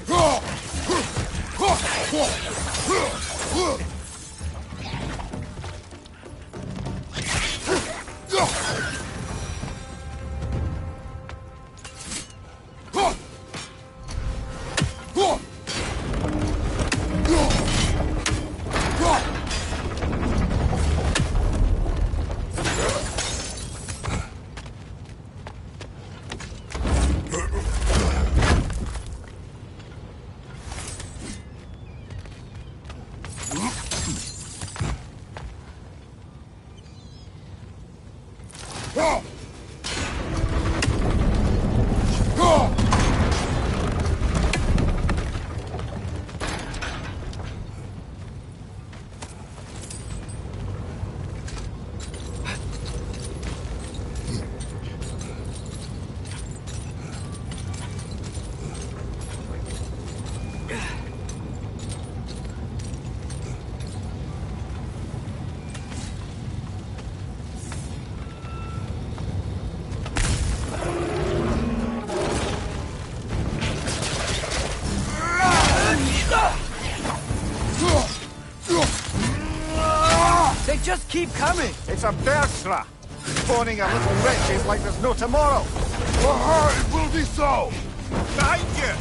keep coming! It's a bertra! Spawning a little wretches like there's no tomorrow! It will be so! Behind you!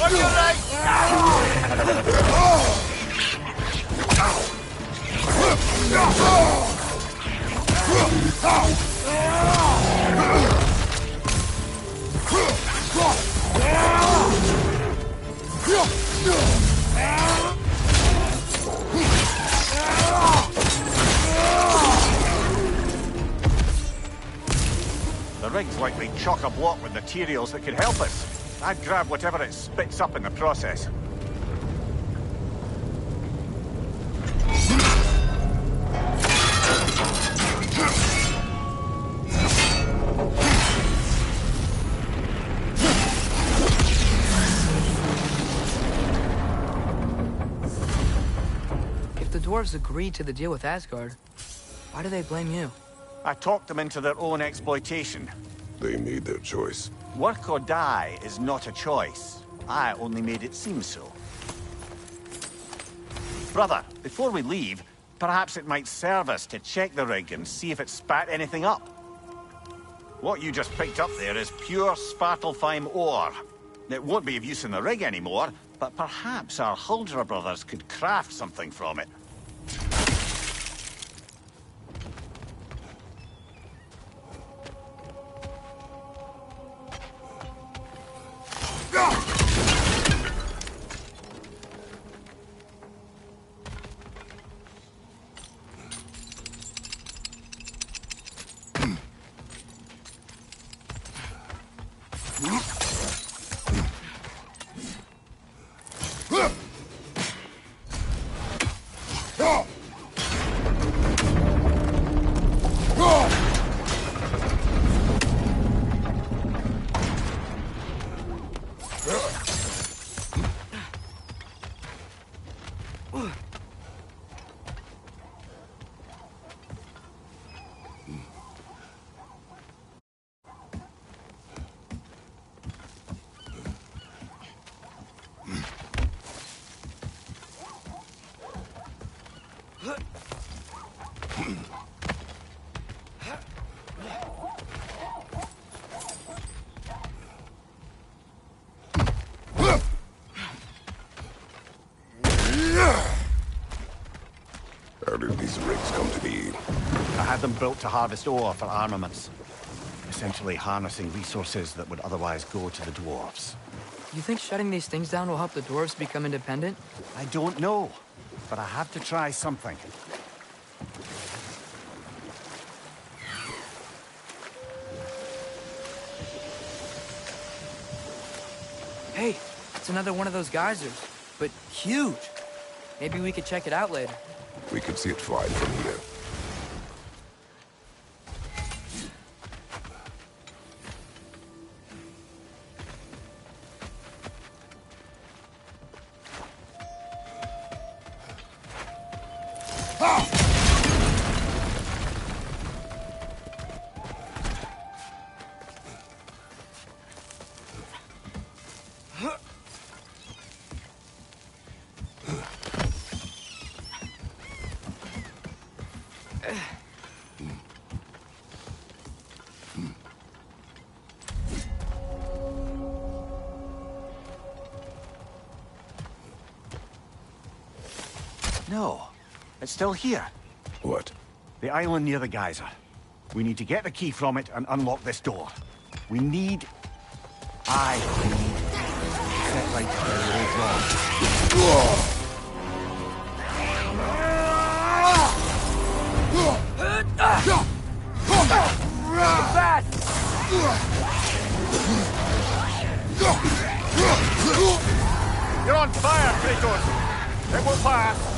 On your right! The rig's likely chock-a-block with materials that could help us. I'd grab whatever it spits up in the process. If the dwarves agreed to the deal with Asgard, why do they blame you? I talked them into their own exploitation. They made their choice. Work or die is not a choice. I only made it seem so. Brother, before we leave, perhaps it might serve us to check the rig and see if it spat anything up. What you just picked up there is pure Svartalfheim ore. It won't be of use in the rig anymore, but perhaps our Huldra brothers could craft something from it. How did these rigs come to be? I had them built to harvest ore for armaments. Essentially harnessing resources that would otherwise go to the dwarves. You think shutting these things down will help the dwarves become independent? I don't know, but I have to try something. Hey, it's another one of those geysers, but huge. Maybe we could check it out later. We could see it fine from here. No, it's still here. What? The island near the geyser. We need to get the key from it and unlock this door. We need... I need... set right where it is wrong. You're on fire, Kratos! It will pass!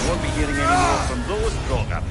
Won't be hearing any more from those Kroger.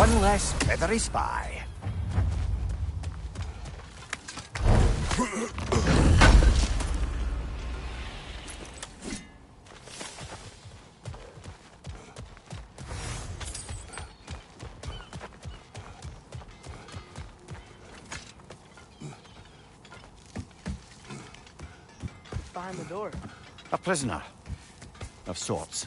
One less feathery spy. Behind the door. A prisoner. Of sorts.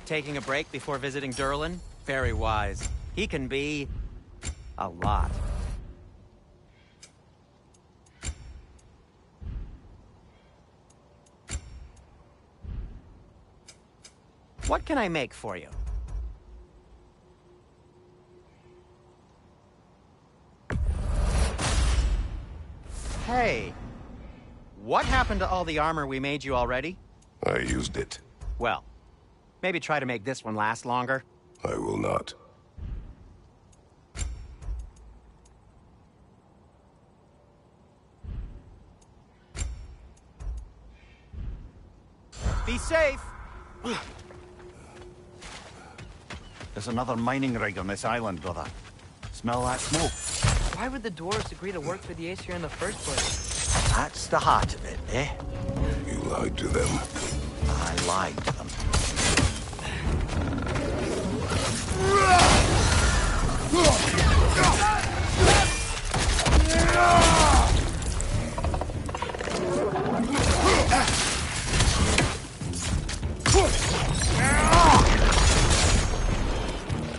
Taking a break before visiting Durlin? Very wise. He can be... a lot. What can I make for you? Hey, what happened to all the armor we made you already? I used it. Well, maybe try to make this one last longer. I will not. Be safe! There's another mining rig on this island, brother. Smell that smoke? Why would the dwarves agree to work for the Aesir in the first place? That's the heart of it, eh? You lied to them. I lied to them.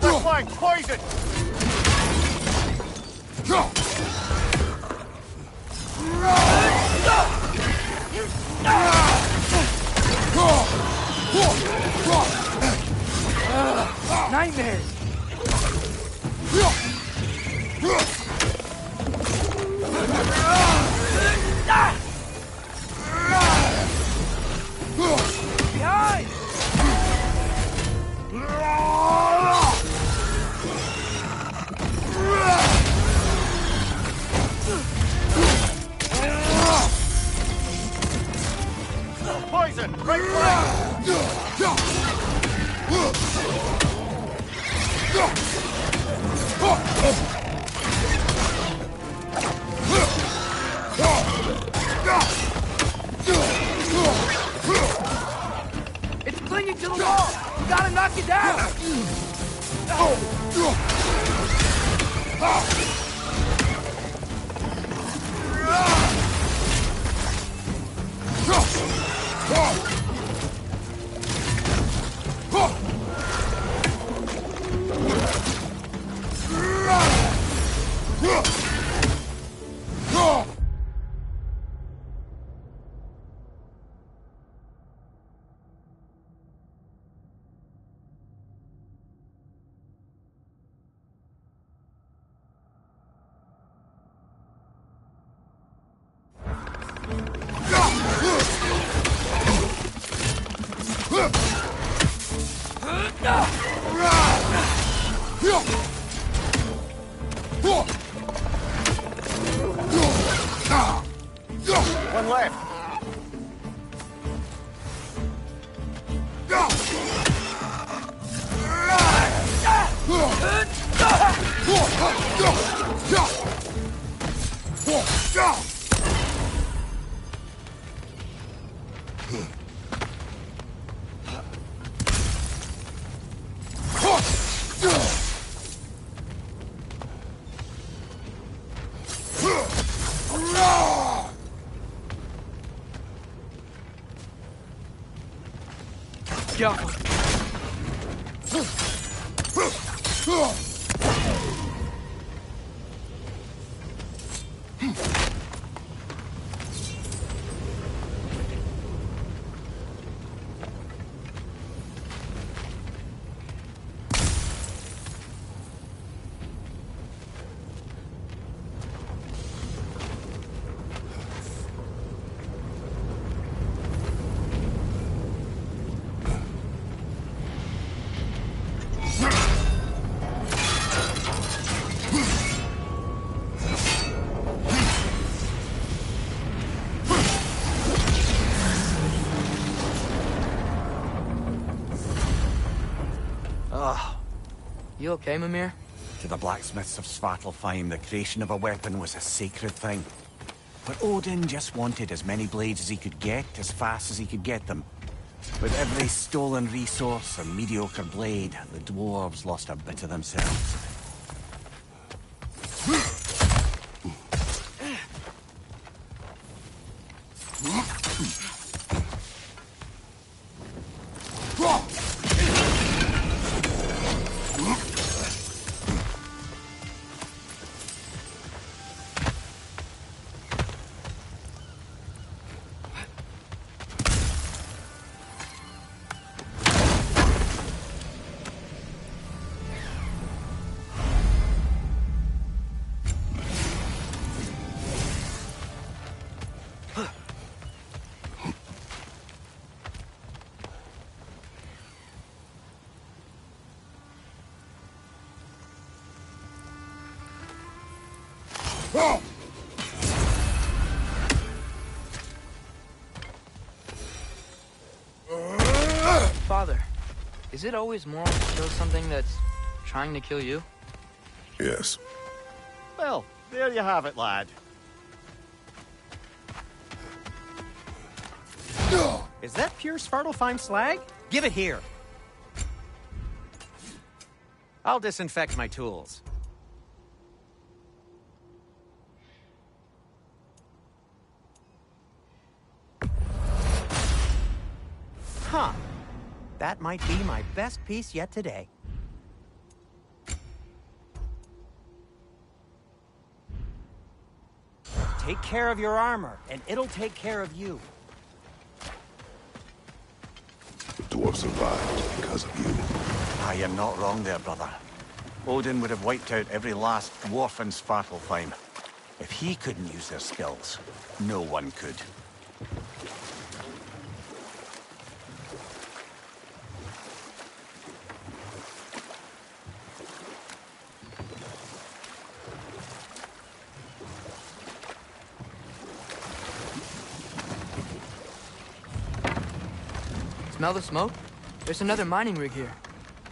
They're flying poison! Nightmares! moving! Right flank! It's clinging to the wall! You gotta knock it down! One left. Go. You okay, Mimir? To the blacksmiths of Svartalfheim, the creation of a weapon was a sacred thing. But Odin just wanted as many blades as he could get, as fast as he could get them. With every stolen resource or mediocre blade, the dwarves lost a bit of themselves. Father, is it always moral to kill something that's trying to kill you? Yes. Well, there you have it, lad. Is that pure Svartalfheim slag? Give it here. I'll disinfect my tools. Huh. That might be my best piece yet today. Take care of your armor, and it'll take care of you. The dwarf survived because of you. Ah, you're not wrong there, brother. Odin would have wiped out every last dwarf in Svartalfheim. If he couldn't use their skills, no one could. Smell the smoke? There's another mining rig here.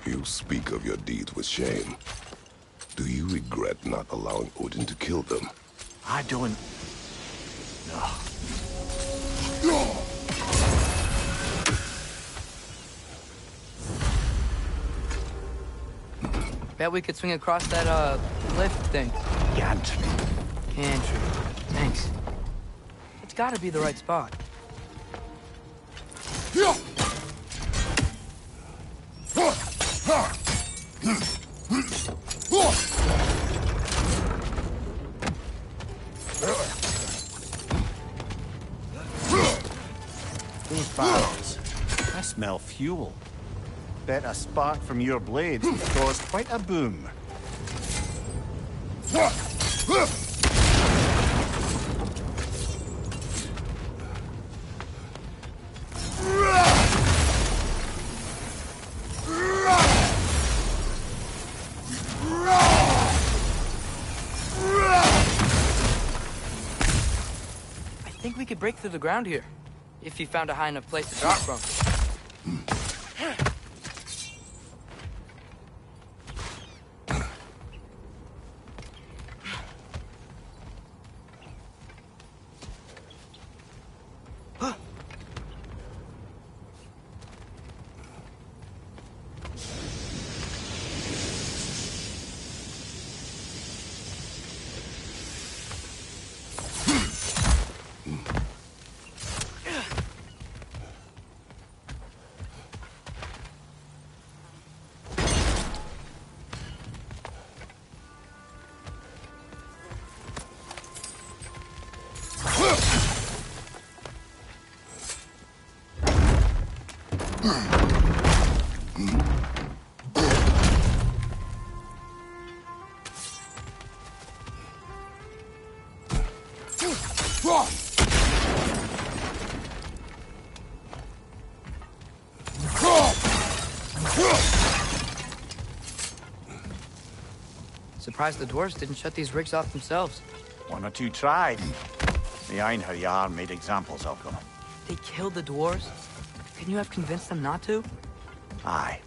You speak of your deeds with shame. Do you regret not allowing Odin to kill them? I don't... No. Bet we could swing across that, lift thing. Gantry. Gantry. Thanks. It's gotta be the right spot. Those barrels. I smell fuel. Bet a spark from your blades would cause quite a boom. I think we could break through the ground here, if you found a high enough place to drop from. Surprised the dwarves didn't shut these rigs off themselves. One or two tried. The Einherjar made examples of them. They killed the dwarves? Couldn't you have convinced them not to? Aye.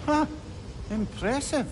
Huh. Impressive.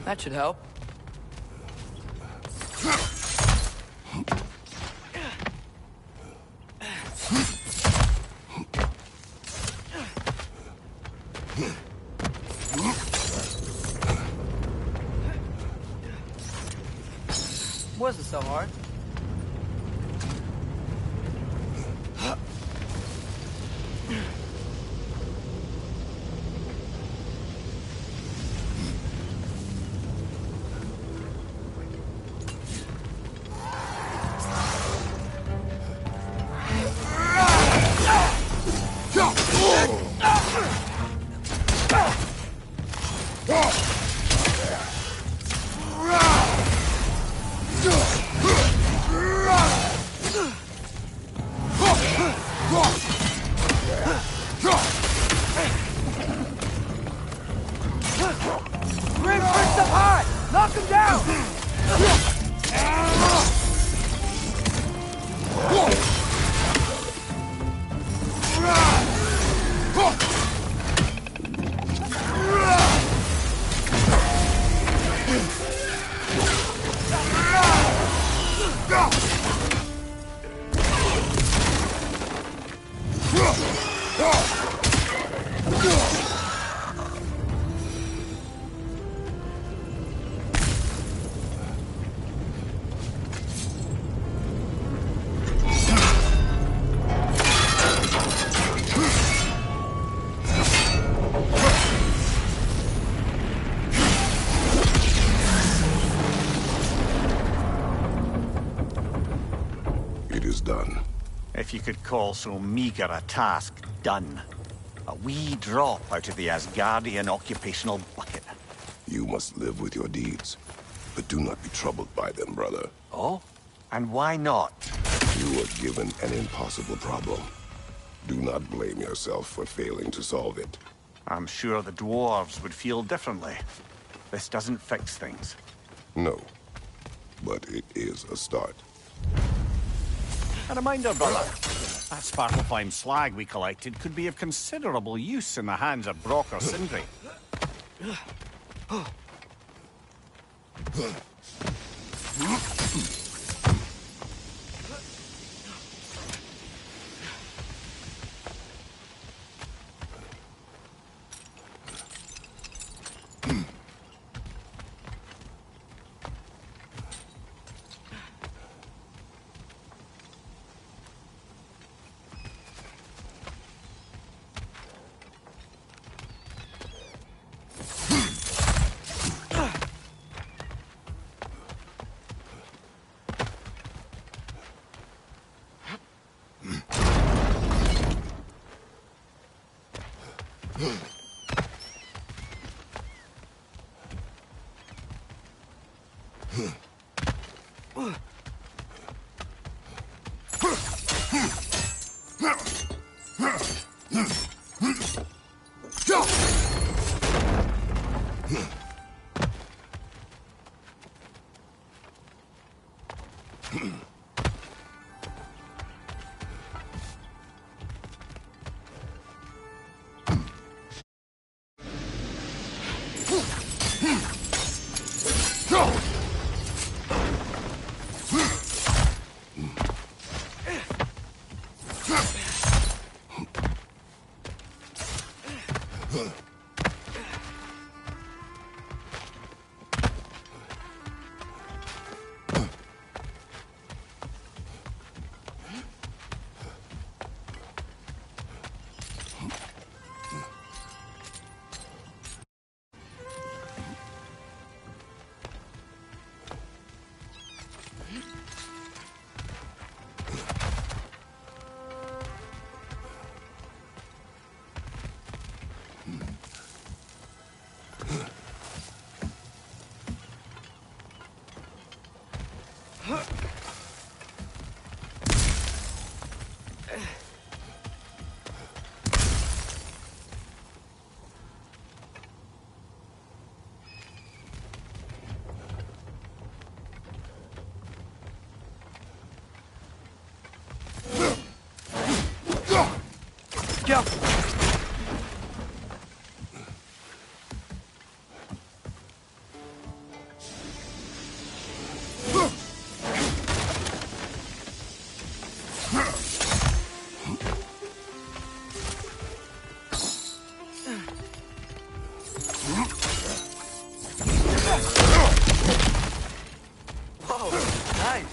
That should help. Wasn't so hard. If you could call so meager a task done. A wee drop out of the Asgardian occupational bucket. You must live with your deeds, but do not be troubled by them, brother. Oh? And why not? You were given an impossible problem. Do not blame yourself for failing to solve it. I'm sure the dwarves would feel differently. This doesn't fix things. No, but it is a start. A reminder, brother. That Svartalfheim slag we collected could be of considerable use in the hands of Brock or Sindri. Go! Whoa, nice.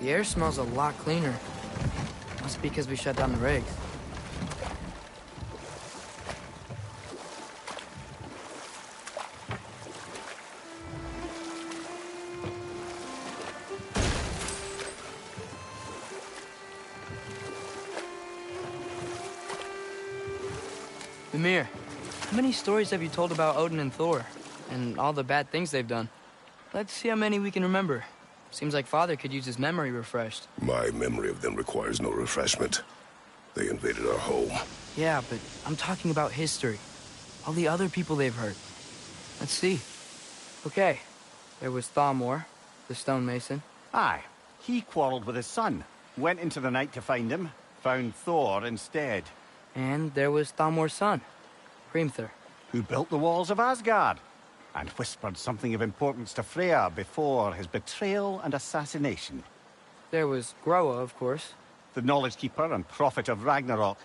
The air smells a lot cleaner. Must be because we shut down the rigs. Mimir, how many stories have you told about Odin and Thor? And all the bad things they've done? Let's see how many we can remember. Seems like Father could use his memory refreshed. My memory of them requires no refreshment. They invaded our home. Yeah, but I'm talking about history. All the other people they've hurt. Let's see. Okay, there was Thamor, the stonemason. Aye, he quarreled with his son. Went into the night to find him. Found Thor instead. And there was Thamor's son, Hrimthur. Who built the walls of Asgard. And whispered something of importance to Freya before his betrayal and assassination. There was Groa, of course. The Knowledge Keeper and Prophet of Ragnarok.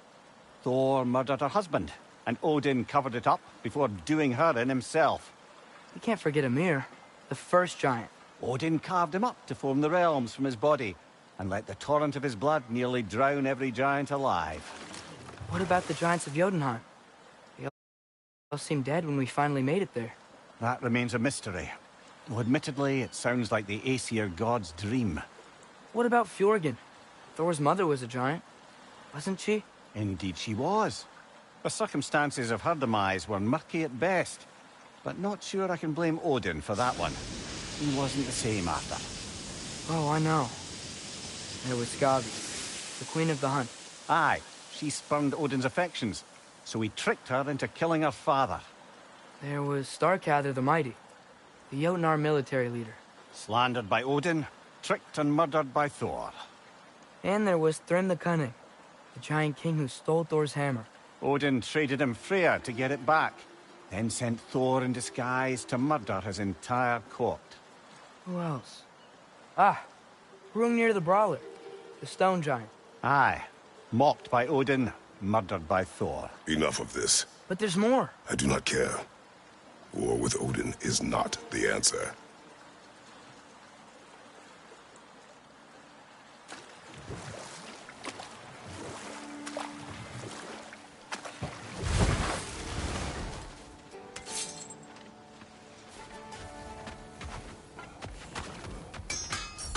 Thor murdered her husband, and Odin covered it up before doing her in himself. You can't forget Ymir, the first giant. Odin carved him up to form the realms from his body, and let the torrent of his blood nearly drown every giant alive. What about the giants of Jotunheim? They all seemed dead when we finally made it there. That remains a mystery. Though admittedly, it sounds like the Aesir god's dream. What about Fjorgyn? Thor's mother was a giant, wasn't she? Indeed she was. The circumstances of her demise were murky at best, but not sure I can blame Odin for that one. He wasn't the same after. Oh, I know. There was Skavi, the queen of the hunt. Aye, she spurned Odin's affections, so he tricked her into killing her father. There was Starkather the Mighty, the Jotnar military leader. Slandered by Odin, tricked and murdered by Thor. And there was Thrym the Cunning, the giant king who stole Thor's hammer. Odin traded him Freya to get it back, then sent Thor in disguise to murder his entire court. Who else? Ah, Hrungnir the Brawler, the stone giant. Aye, mocked by Odin, murdered by Thor. Enough of this. But there's more. I do not care. War with Odin is not the answer.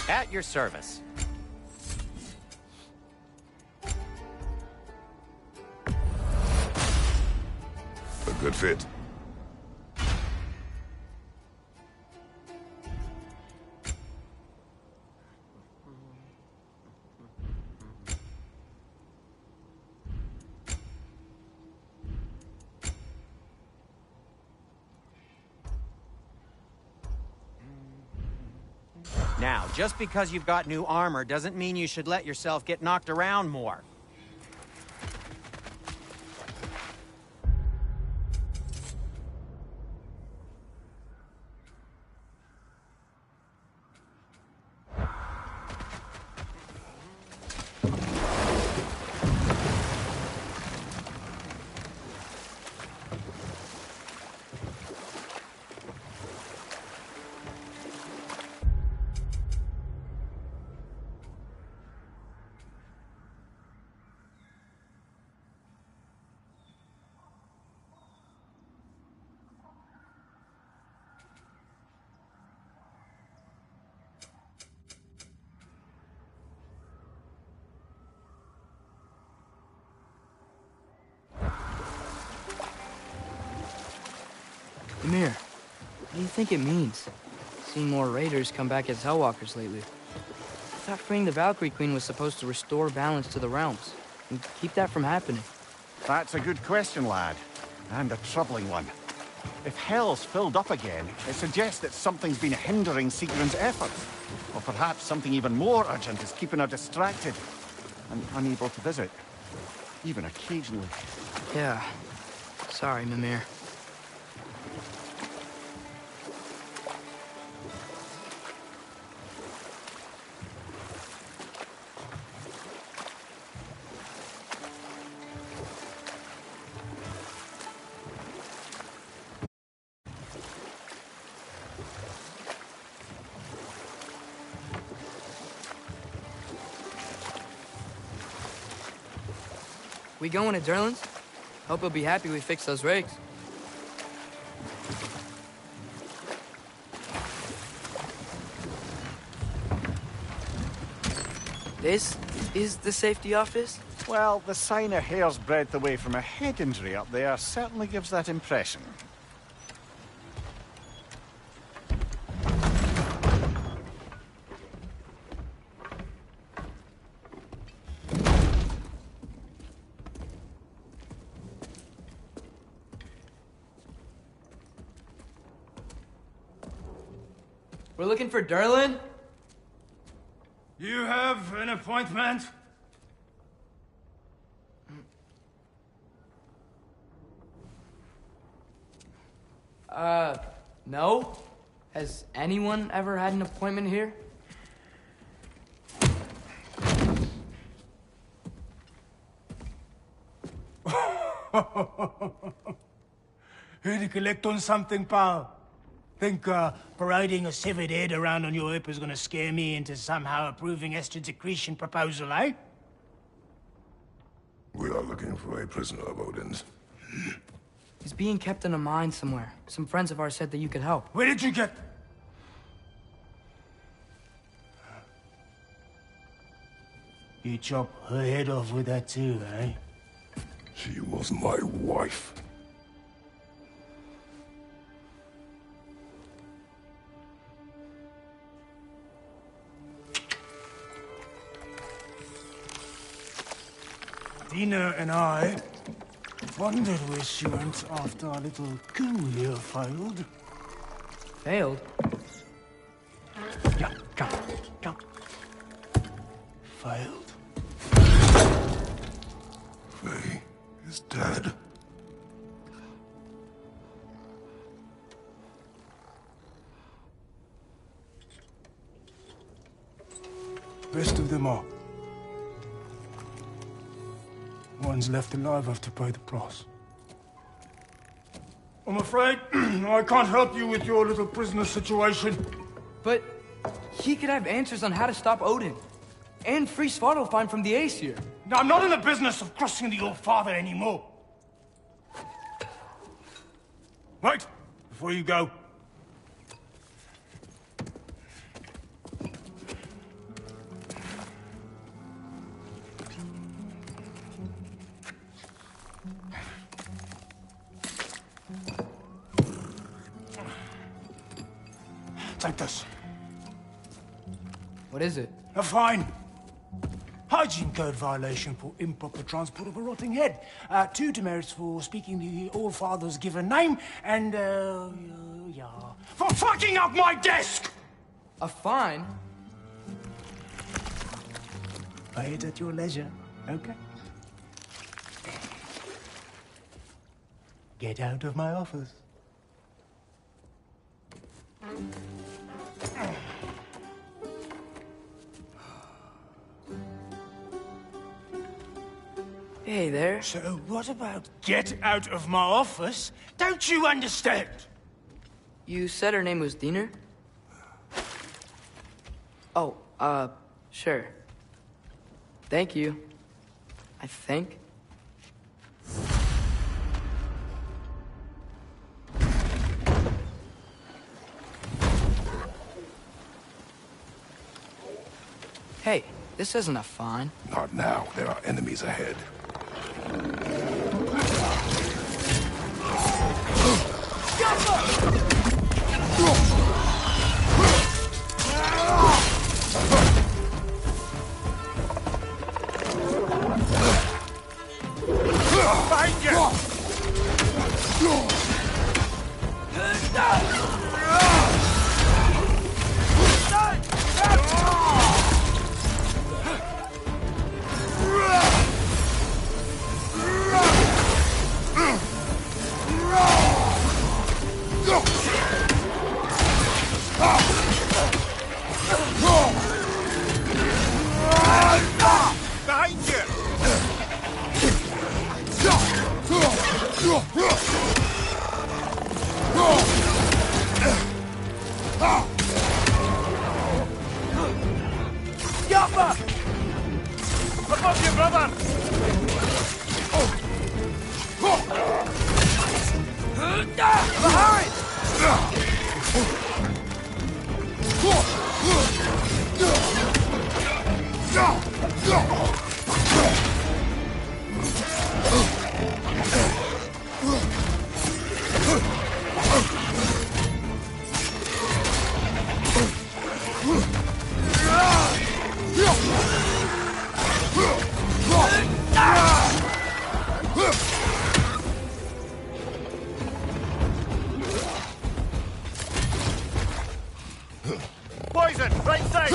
At your service. A good fit. Now, just because you've got new armor doesn't mean you should let yourself get knocked around more. Ymir, what do you think it means? Seeing more raiders come back as Hellwalkers lately. I thought freeing the Valkyrie Queen was supposed to restore balance to the realms, and keep that from happening. That's a good question, lad. And a troubling one. If Hell's filled up again, it suggests that something's been hindering Sigrun's efforts. Or perhaps something even more urgent is keeping her distracted and unable to visit. Even occasionally. Yeah. Sorry, Mimir. We going to Durlin's? Hope he'll be happy we fixed those rigs. This is the safety office? Well, the sign a hair's breadth away from a head injury up there certainly gives that impression. We're looking for Durlin? You have an appointment? No? Has anyone ever had an appointment here? Here to collect on something, pal? Think parading a severed head around on your hip is gonna scare me into somehow approving Esther's accretion proposal, eh? We are looking for a prisoner of Odin's. He's being kept in a mine somewhere. Some friends of ours said that you could help. Where did you get... You chop her head off with that too, eh? She was my wife. Dina and I wondered where she went after our little coup here failed. Failed? Yeah, come, come. Failed. Faye is dead. Rest of them are. One's left alive have to pay the price. I'm afraid I can't help you with your little prisoner situation. But he could have answers on how to stop Odin. And free Svartalfheim from the Aesir. Now, I'm not in the business of crossing the Old Father anymore. Right, before you go. Take this. What is it? A fine. Hygiene code violation for improper transport of a rotting head. 2 demerits for speaking the All-Father's given name, and, yeah... for fucking up my desk! A fine? Pay it at your leisure, okay? Get out of my office. Hey there. So what about get out of my office? Don't you understand? You said her name was Diener? Oh, sure. Thank you. I think. Hey, this isn't a fine. Not now. There are enemies ahead. Behind you! Behind you! Yappa! Above you, brother! Behind! Poison! Right side!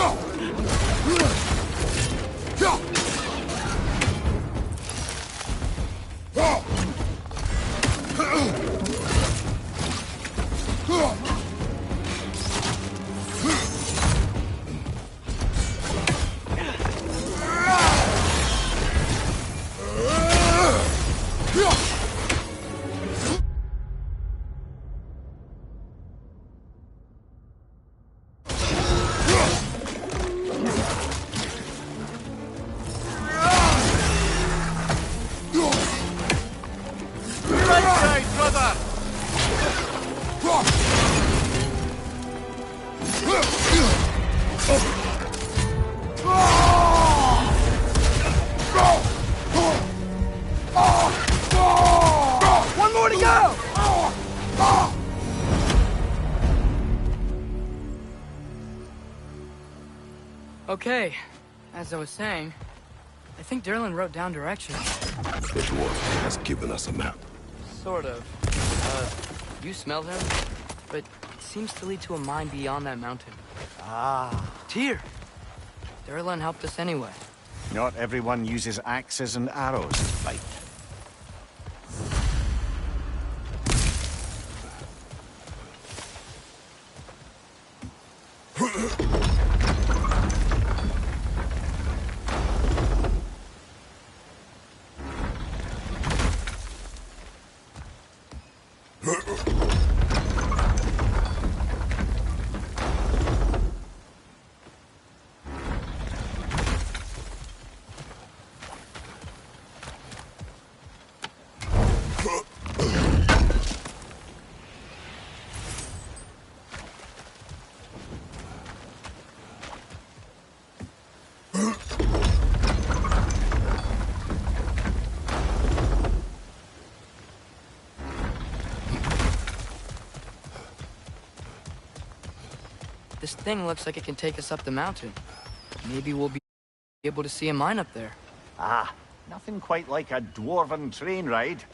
Okay, as I was saying, I think Derlin wrote down directions. The dwarf has given us a map. Sort of. You smell him? But it seems to lead to a mine beyond that mountain. Ah. Tyr! Derlin helped us anyway. Not everyone uses axes and arrows to fight. This thing looks like it can take us up the mountain. Maybe we'll be able to see a mine up there. Ah, nothing quite like a dwarven train ride.